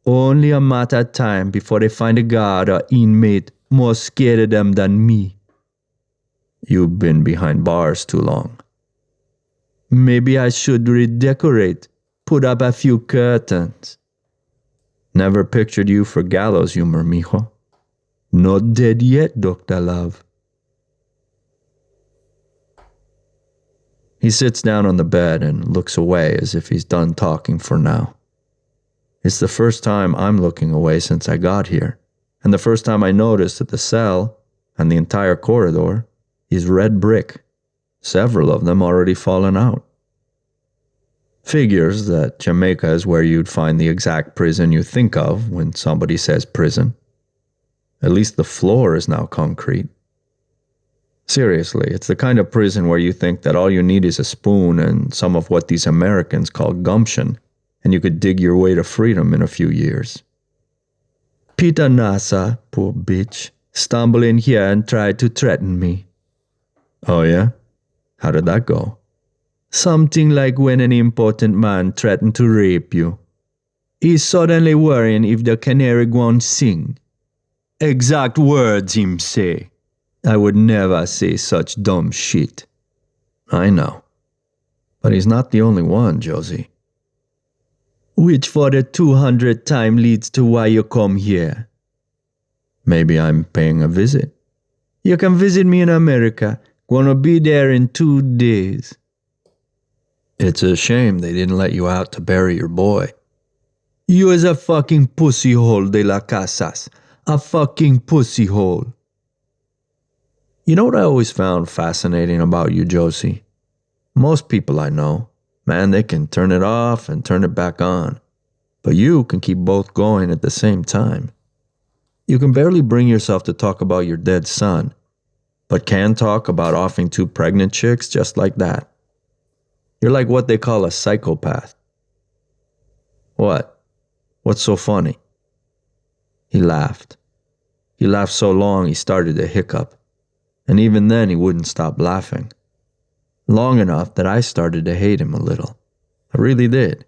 Speaker 2: Only a matter of time before they find a guard or inmate more scared of them than me. You've been behind bars too long. Maybe I should redecorate, put up a few curtains. Never pictured you for gallows humor, mijo. Not dead yet, Dr. Love. He sits down on the bed and looks away as if he's done talking for now. It's the first time I'm looking away since I got here, and the first time I noticed that the cell and the entire corridor is red brick, several of them already fallen out. Figures that Jamaica is where you'd find the exact prison you think of when somebody says prison. At least the floor is now concrete. Seriously, it's the kind of prison where you think that all you need is a spoon and some of what these Americans call gumption, and you could dig your way to freedom in a few years. Peter Nasa, poor bitch, stumbled in here and tried to threaten me. Oh yeah? How did that go? Something like when an important man threatened to rape you. He's suddenly worrying if the canary won't sing. Exact words him say. I would never say such dumb shit. I know. But he's not the only one, Josie. Which for the 200th time leads to why you come here. Maybe I'm paying a visit. You can visit me in America. Gonna be there in 2 days. It's a shame they didn't let you out to bury your boy. You is a fucking pussy hole de la casas. A fucking pussy hole. You know what I always found fascinating about you, Josie? Most people I know, man, they can turn it off and turn it back on. But you can keep both going at the same time. You can barely bring yourself to talk about your dead son, but can talk about offing 2 pregnant chicks just like that. You're like what they call a psychopath. What? What's so funny? He laughed. He laughed so long he started to hiccup. And even then he wouldn't stop laughing. Long enough that I started to hate him a little. I really did.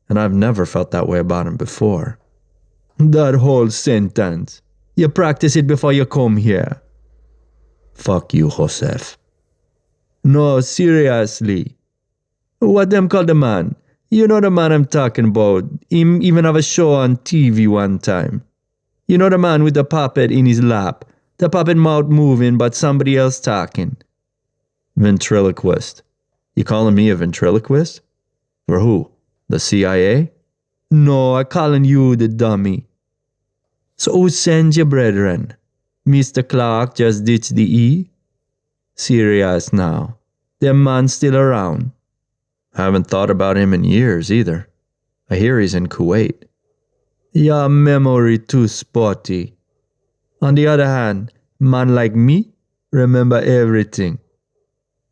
Speaker 2: And I've never felt that way about him before. That whole sentence. You practice it before you come here. Fuck you, Joseph. No, seriously. What them call the man? You know the man I'm talking about. Him even have a show on TV one time. You know the man with the puppet in his lap. The puppet mouth moving but somebody else talking. Ventriloquist. You calling me a ventriloquist? For who? The CIA? No, I calling you the dummy. So who sends you, brethren? Mr. Clark just ditched the E? Serious now. Them man still around. I haven't thought about him in years either. I hear he's in Kuwait. Your memory too spotty. On the other hand, man like me remember everything.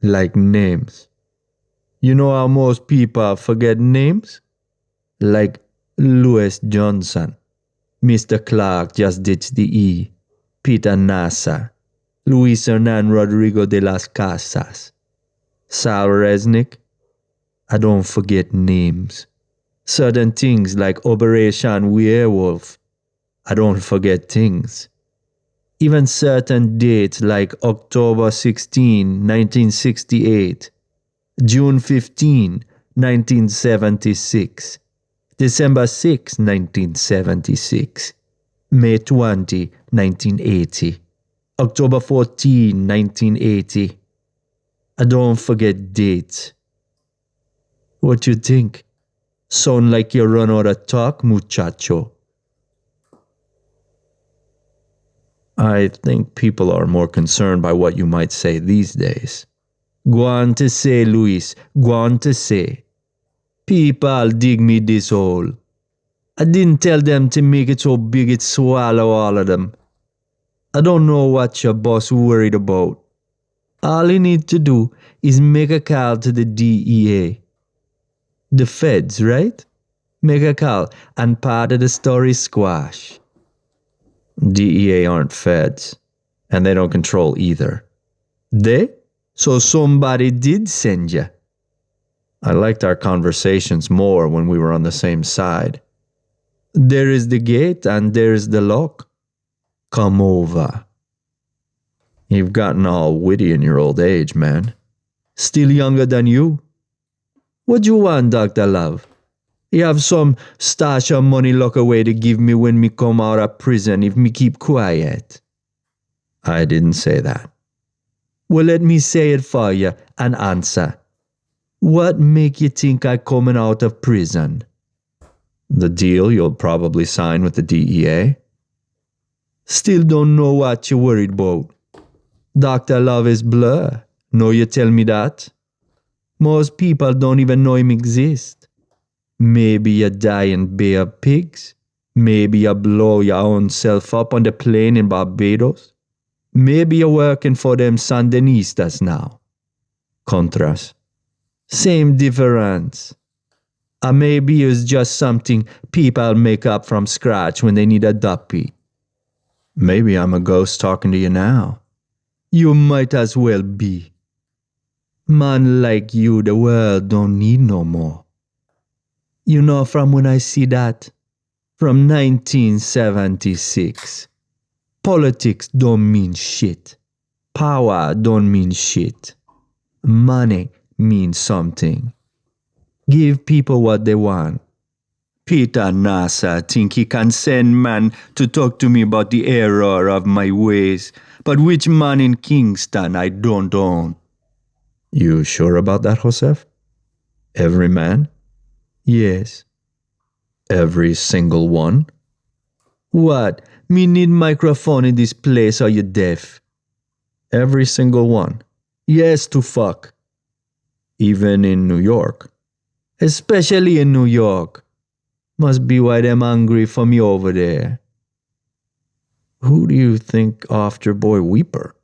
Speaker 2: Like names. You know how most people forget names? Like Louis Johnson. Mr. Clark just ditched the E. Peter Nasser. Luis Hernan Rodrigo de las Casas. Sal Resnick. I don't forget names. Certain things like Operation Werewolf. I don't forget things. Even certain dates like October 16, 1968, June 15, 1976, December 6, 1976, May 20, 1980, October 14, 1980. I don't forget dates. What you think? Sound like you run out of talk, muchacho? I think people are more concerned by what you might say these days. Go on to say, Luis, go on to say. People dig me this hole. I didn't tell them to make it so big it swallow all of them. I don't know what your boss worried about. All you need to do is make a call to the DEA. The feds, right? Make a call and part of the story squash. DEA aren't feds, and they don't control either. They? So somebody did send you. I liked our conversations more when we were on the same side. There is the gate and there's the lock. Come over. You've gotten all witty in your old age, man. Still younger than you. What you want, Dr. Love? You have some stash of money locked away to give me when me come out of prison if me keep quiet? I didn't say that. Well, let me say it for you and answer. What make you think I coming out of prison? The deal you'll probably sign with the DEA? Still don't know what you're worried about. Dr. Love is blur. No, you tell me that? Most people don't even know him exist. Maybe you die in Bay of Pigs. Maybe you blow your own self up on the plane in Barbados. Maybe you're working for them Sandinistas now. Contras. Same difference. Or maybe it's just something people make up from scratch when they need a duppy. Maybe I'm a ghost talking to you now. You might as well be. Man like you, the world don't need no more. You know from when I see that? From 1976. Politics don't mean shit. Power don't mean shit. Money means something. Give people what they want. Peter Nasser think he can send man to talk to me about the error of my ways, but which man in Kingston I don't own. You sure about that, Joseph? Every man? Yes. Every single one? What? Me need microphone in this place or you deaf? Every single one. Yes to fuck. even in New York. Especially in New York. Must be why them hungry for me over there. Who do you think offed your boy Weeper?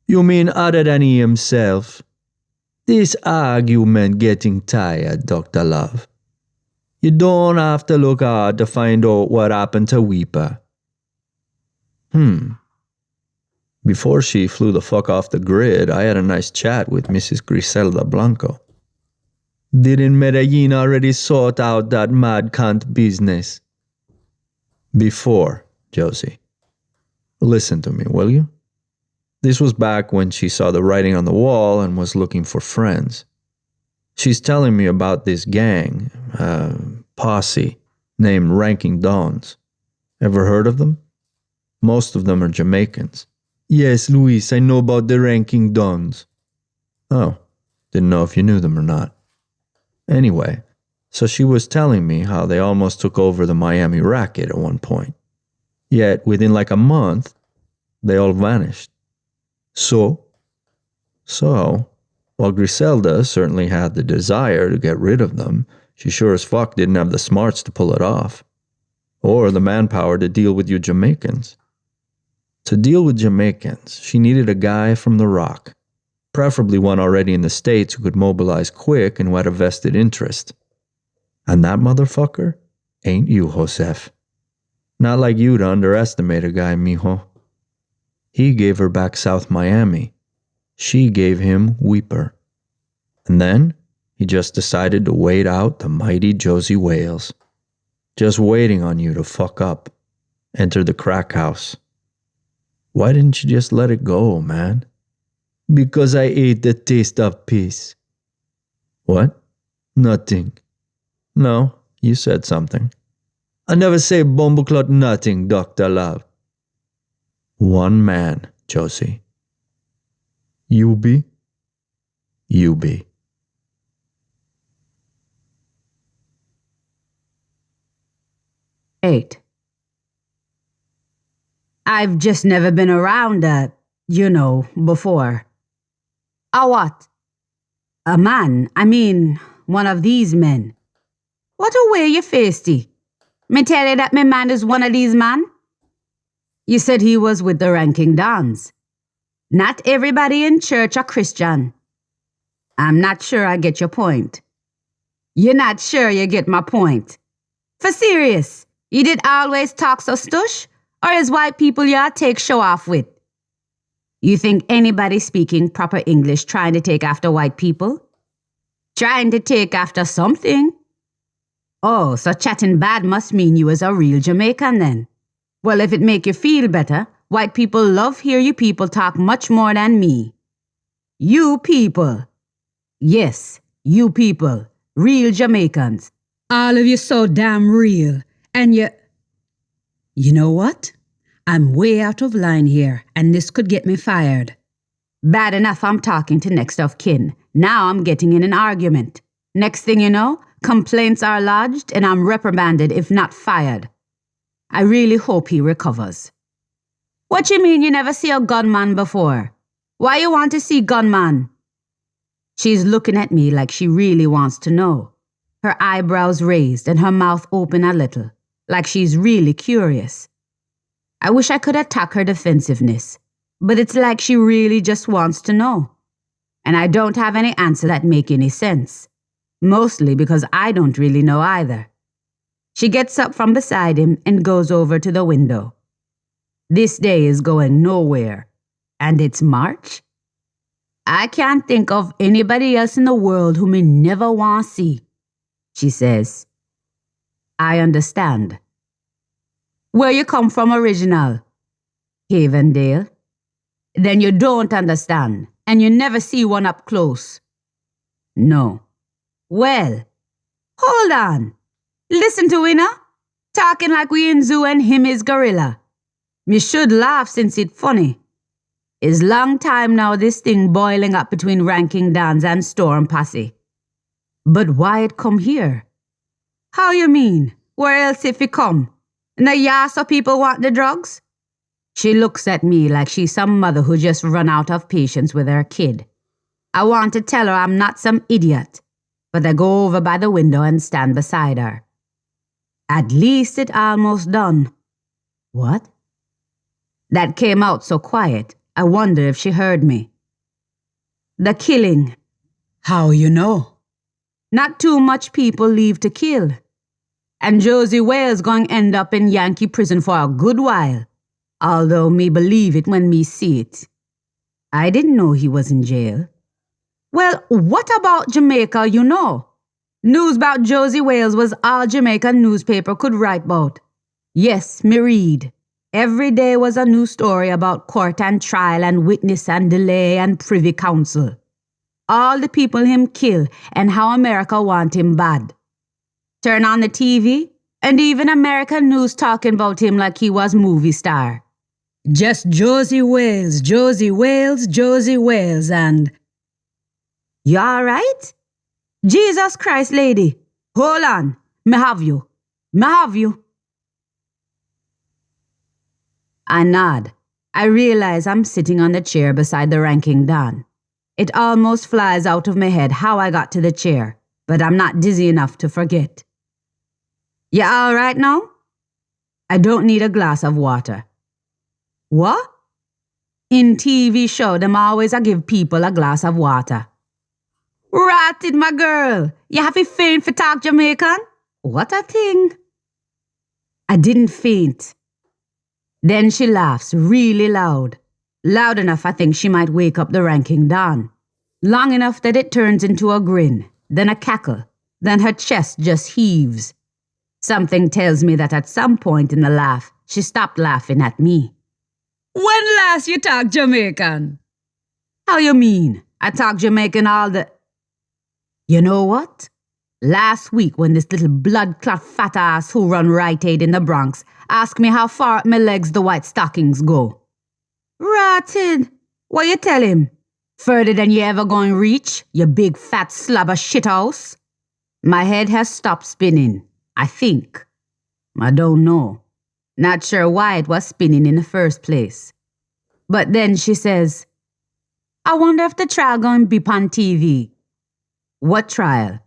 Speaker 2: You mean other than he himself? This argument getting tired, Dr. Love. You don't have to look hard to find out what happened to Weeper. Before she flew the fuck off the grid, I had a nice chat with Mrs. Griselda Blanco. Didn't Medellin already sort out that mad cunt business? Before, Josie. Listen to me, will you? This was back when she saw the writing on the wall and was looking for friends. She's telling me about this gang, posse, named Ranking Dons. Ever heard of them? Most of them are Jamaicans. Yes, Luis, I know about the Ranking Dons. Oh, didn't know if you knew them or not. Anyway, so she was telling me how they almost took over the Miami racket at one point. Yet, within like a month, they all vanished. So, while Griselda certainly had the desire to get rid of them, she sure as fuck didn't have the smarts to pull it off. Or the manpower to deal with you Jamaicans. To deal with Jamaicans, she needed a guy from the Rock. Preferably one already in the States who could mobilize quick and who had a vested interest. And that motherfucker ain't you, Josef. Not like you to underestimate a guy, mijo. He gave her back South Miami. She gave him Weeper. And then he just decided to wait out the mighty Josie Wales. Just waiting on you to fuck up. Enter the crack house. Why didn't you just let it go, man? Because I ate the taste of peace. What? Nothing. No, you said something. I never say bumbleclot nothing, Dr. Love. One man, Josie. You be? You be.
Speaker 3: Eight. I've just never been around before. A what? A man, one of these men. What a way you feisty. Me tell you that my man is one of these men? You said he was with the Ranking Dons. Not everybody in church are Christian. I'm not sure I get your point. You're not sure you get my point. For serious, you did always talk so stush? Or is white people you take show off with? You think anybody speaking proper English trying to take after white people? Trying to take after something? Oh, so chatting bad must mean you was a real Jamaican then. Well, if it make you feel better, white people love hear you people talk much more than me. You people. Yes, you people. Real Jamaicans. All of you so damn real. And You know what? I'm way out of line here, and this could get me fired. Bad enough I'm talking to next of kin. Now I'm getting in an argument. Next thing you know, complaints are lodged and I'm reprimanded if not fired. I really hope he recovers. What you mean you never see a gunman before? Why you want to see gunman? She's looking at me like she really wants to know. Her eyebrows raised and her mouth open a little, like she's really curious. I wish I could attack her defensiveness, but it's like she really just wants to know. And I don't have any answer that make any sense. Mostly because I don't really know either. She gets up from beside him and goes over to the window. This day is going nowhere. And it's March? I can't think of anybody else in the world whom I never want to see. She says, I understand. Where you come from original? Havendale. Then you don't understand, and you never see one up close. No. Well, hold on. Listen to Winner. Talking like we in zoo and him is gorilla. Me should laugh since it funny. It's long time now this thing boiling up between Ranking Dons and Storm Posse. But why it come here? How you mean? Where else if it come? Now yeah, so people want the drugs? She looks at me like she's some mother who just run out of patience with her kid. I want to tell her I'm not some idiot, but I go over by the window and stand beside her. At least it almost done. What? That came out so quiet, I wonder if she heard me. The killing. How you know? Not too much people leave to kill. And Josie Wales going end up in Yankee prison for a good while, although me believe it when me see it. I didn't know he was in jail. Well, what about Jamaica, you know? News about Josie Wales was all Jamaican newspaper could write about. Yes, me read. Every day was a new story about court and trial and witness and delay and privy council. All the people him kill and how America want him bad. Turn on the TV and even American news talking about him like he was movie star. Just Josie Wales, Josie Wales, Josie Wales and... You all right? Jesus Christ, lady. Hold on. Me have you. I nod. I realize I'm sitting on the chair beside the ranking Don. It almost flies out of my head how I got to the chair, but I'm not dizzy enough to forget. You all right now? I don't need a glass of water. What? In TV show, them always a give people a glass of water. Ratted, my girl. You have to faint for talk Jamaican? What a thing. I didn't faint. Then she laughs really loud. Loud enough I think she might wake up the ranking Don. Long enough that it turns into a grin, then a cackle, then her chest just heaves. Something tells me that at some point in the laugh, she stopped laughing at me. When last you talk Jamaican? How you mean? I talk Jamaican all the... You know what? Last week when this little blood-clot fat ass who run Rite Aid in the Bronx asked me how far up my legs the white stockings go. Rotted. What you tell him? Further than you ever going reach, you big fat slab of shithouse? My head has stopped spinning, I think. I don't know. Not sure why it was spinning in the first place. But then she says, I wonder if the trial going to be on TV. What trial?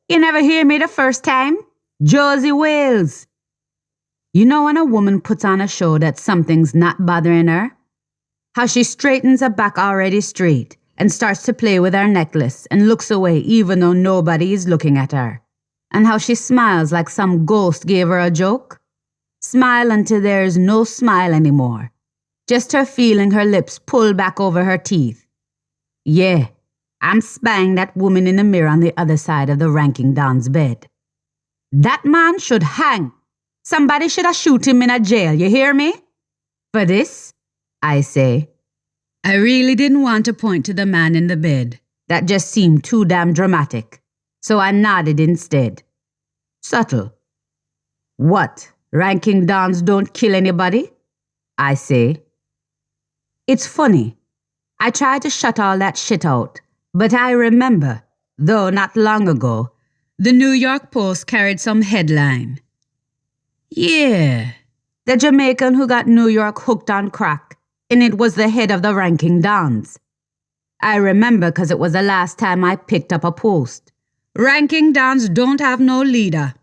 Speaker 3: You never hear me the first time? Josie Wales. You know when a woman puts on a show that something's not bothering her? How she straightens her back already straight and starts to play with her necklace and looks away even though nobody is looking at her. And how she smiles like some ghost gave her a joke. Smile until there is no smile anymore. Just her feeling her lips pull back over her teeth. Yeah, I'm spying that woman in the mirror on the other side of the ranking Don's bed. That man should hang. Somebody should have shoot him in a jail, you hear me? For this, I say. I really didn't want to point to the man in the bed. That just seemed too damn dramatic. So I nodded instead. Subtle. What, ranking Dons don't kill anybody? I say. It's funny. I try to shut all that shit out, but I remember, though not long ago, the New York Post carried some headline. Yeah, the Jamaican who got New York hooked on crack, and it was the head of the ranking Dons. I remember because it was the last time I picked up a post. Ranking Dons don't have no leader.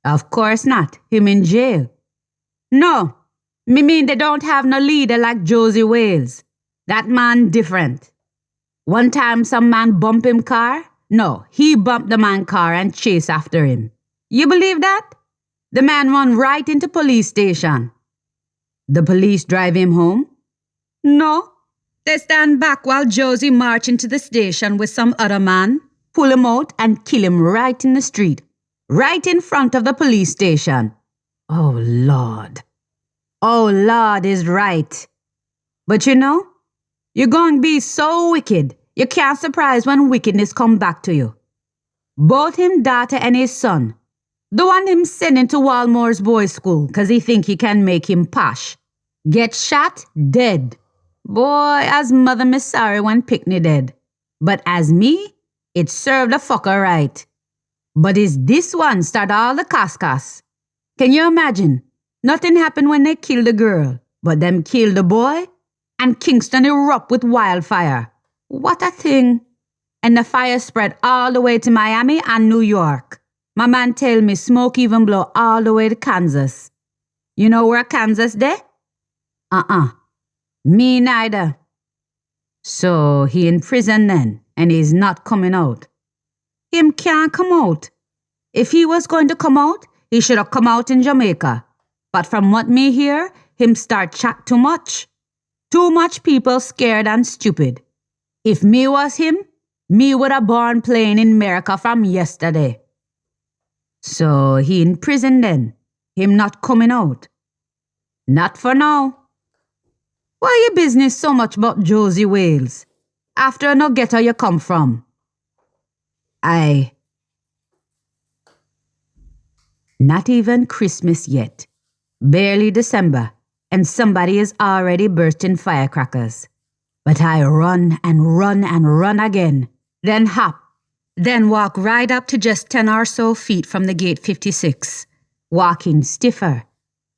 Speaker 3: Of course not, him in jail. No, me mean they don't have no leader like Josie Wales. That man different. One time some man bump him car? No, he bumped the man car and chase after him. You believe that? The man run right into police station. The police drive him home? No. They stand back while Josie march into the station with some other man, pull him out and kill him right in the street. Right in front of the police station. Oh, Lord. Oh, Lord is right. But you know, you're going to be so wicked, you can't surprise when wickedness come back to you. Both him daughter and his son, the one him sending to Walmore's boys' school because he think he can make him posh, get shot, dead. Boy, as mother me sorry when Pickney dead. But as me, it served the fucker right. But is this one start all the cascas? Can you imagine? Nothing happened when they killed the girl, but them killed the boy? And Kingston erupt with wildfire. What a thing. And the fire spread all the way to Miami and New York. My man tell me smoke even blow all the way to Kansas. You know where Kansas de? Me neither. So he in prison then, and he's not coming out. Him can't come out. If he was going to come out, he should have come out in Jamaica. But from what me hear, him start chat too much. Too much people scared and stupid. If me was him, me would have born playing in America from yesterday. So he in prison then, him not coming out. Not for now. Why your business so much about Josie Wales? After no ghetto you come from? Not even Christmas yet. Barely December, and somebody is already bursting firecrackers. But I run and run and run again, then hop, then walk right up to just 10 or so feet from the gate 56, walking stiffer.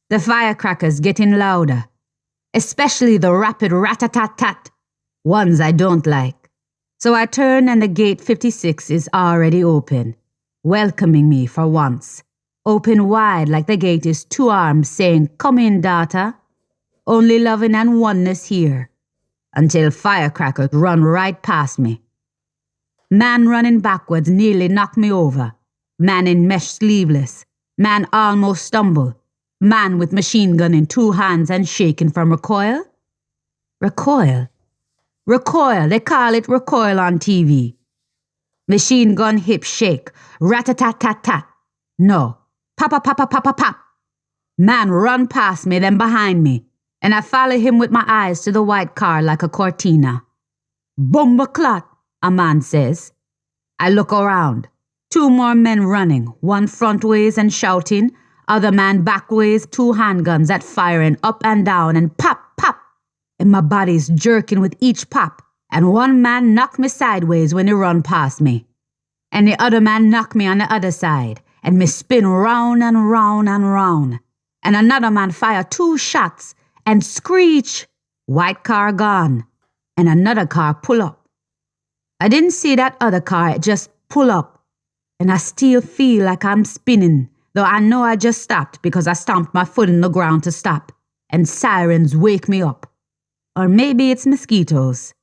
Speaker 3: The firecrackers getting louder, especially the rapid rat-a-tat-tat, ones I don't like. So I turn and the gate 56 is already open, welcoming me for once. Open wide like the gate is 2 arms saying, "Come in, daughter." Only loving and oneness here. Until firecrackers run right past me. Man running backwards nearly knocked me over. Man in mesh sleeveless. Man almost stumble. Man with machine gun in 2 hands and shaking from recoil. Recoil? Recoil, they call it recoil on TV. Machine gun hip shake. Rat-a-tat-tat-tat. No. Pop-a-pop-a-pop-a-pop. Man run past me, then behind me, and I follow him with my eyes to the white car like a cortina. "Bumbaclot," a man says. I look around. 2 more men running, one front ways and shouting, other man back ways, 2 handguns at firing up and down and pop, pop. And my body's jerking with each pop, and one man knocked me sideways when he run past me. And the other man knocked me on the other side, and me spin round and round and round. And another man fire 2 shots, and screech, white car gone, and another car pull up. I didn't see that other car, it just pull up, and I still feel like I'm spinning, though I know I just stopped because I stomped my foot in the ground to stop, and sirens wake me up. Or maybe it's mosquitoes.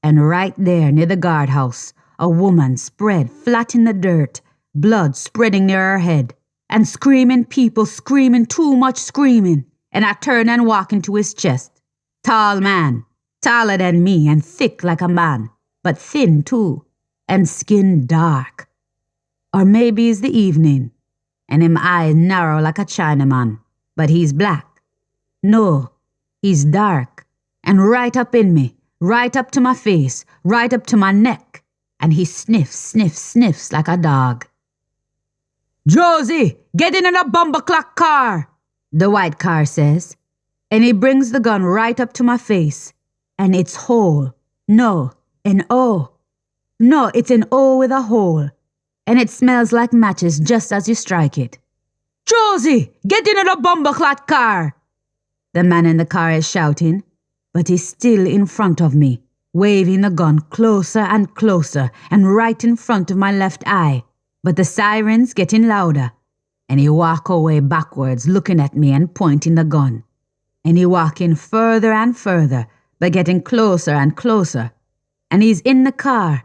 Speaker 3: And right there near the guardhouse, a woman spread flat in the dirt, blood spreading near her head, and screaming, people screaming, too much screaming. And I turn and walk into his chest. Tall man, taller than me and thick like a man, but thin too, and skin dark. Or maybe it's the evening, and him eyes narrow like a Chinaman, but he's black. No, he's dark, and right up in me, right up to my face, right up to my neck, and he sniffs, sniffs, sniffs like a dog. "Josie, get in a bumbleclock car," the white car says, and he brings the gun right up to my face, and it's whole. No, an O. No, it's an O with a hole, and it smells like matches just as you strike it. "Josie, get in a bumbleclock car," the man in the car is shouting, but he's still in front of me, waving the gun closer and closer and right in front of my left eye. But the sirens getting louder, and he walk away backwards looking at me and pointing the gun. And he walking further and further, but getting closer and closer. And he's in the car,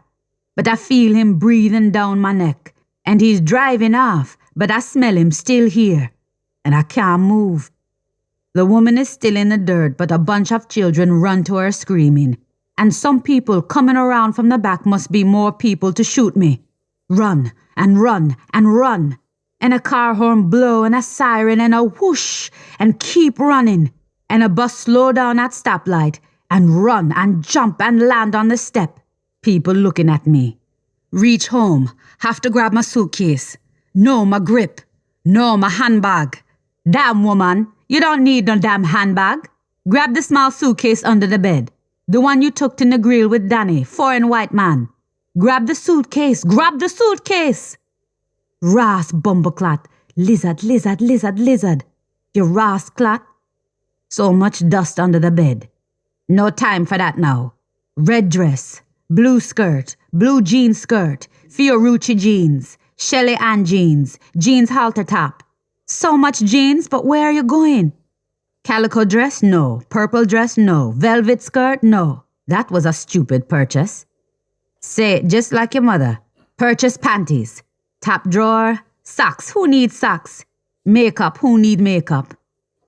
Speaker 3: but I feel him breathing down my neck. And he's driving off, but I smell him still here. And I can't move. The woman is still in the dirt, but a bunch of children run to her screaming. And some people coming around from the back must be more people to shoot me. Run and run and run. And a car horn blow and a siren and a whoosh and keep running. And a bus slow down at stoplight and run and jump and land on the step. People looking at me. Reach home, have to grab my suitcase. No, my grip. No, my handbag. Damn woman, you don't need no damn handbag. Grab the small suitcase under the bed. The one you took to the grill with Danny, foreign white man. Grab the suitcase, grab the suitcase. Ras bumbleclot, lizard, lizard, lizard, lizard. You ras clot. So much dust under the bed. No time for that now. red dress, blue skirt, blue jean skirt, Fiorucci jeans, Shelly Ann jeans, jeans halter top. So much jeans, but where are you going? Calico dress? No. Purple dress? No. Velvet skirt? No. That was a stupid purchase. Say it just like your mother. Purchase panties. Top drawer? Socks. Who needs socks? Makeup. Who need makeup?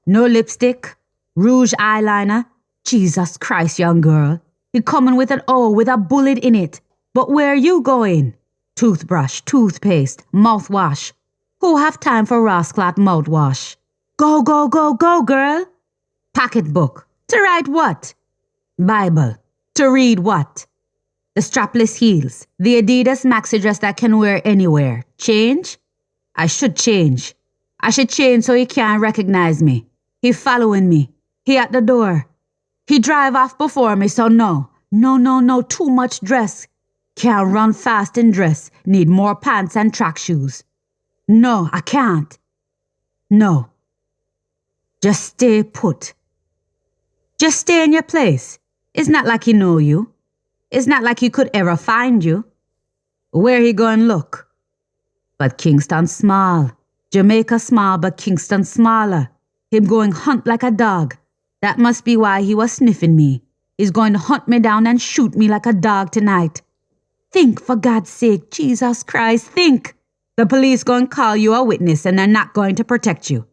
Speaker 3: No lipstick? Rouge eyeliner? Jesus Christ, young girl. You're coming with an O with a bullet in it. But where are you going? Toothbrush, toothpaste, mouthwash. Who have time for rasclat mouthwash? Go, go, go, go, girl. Pocketbook. To write what? Bible. To read what? The strapless heels. The Adidas maxi dress that can wear anywhere. Change? I should change. I should change so he can't recognize me. He following me. He at the door. He drive off before me, so no. No, too much dress. Can't run fast in dress. Need more pants and track shoes. No, I can't. No. Just stay put. Just stay in your place. It's not like he know you. It's not like he could ever find you. Where he going look? But Kingston small. Jamaica small, but Kingston smaller. Him going hunt like a dog. That must be why he was sniffing me. He's going to hunt me down and shoot me like a dog tonight. Think, for God's sake, Jesus Christ, think. The police going to call you a witness and they're not going to protect you.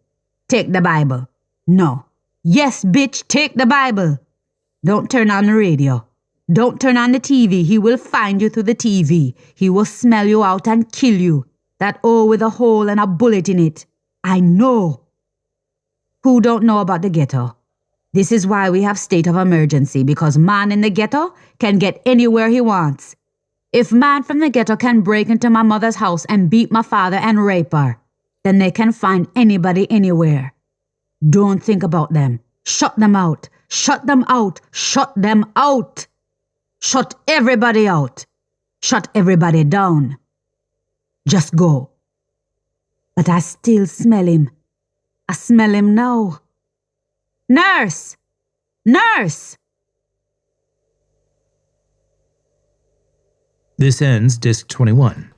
Speaker 3: Take the Bible. No. Yes, bitch, take the Bible. Don't turn on the radio. Don't turn on the TV. He will find you through the TV. He will smell you out and kill you. That O with a hole and a bullet in it. I know. Who don't know about the ghetto? This is why we have state of emergency, because man in the ghetto can get anywhere he wants. If man from the ghetto can break into my mother's house and beat my father and rape her, then they can find anybody anywhere. Don't think about them. Shut them out. Shut them out. Shut them out. Shut everybody out. Shut everybody down. Just go. But I still smell him. I smell him now. Nurse! Nurse!
Speaker 1: This ends Disc 21.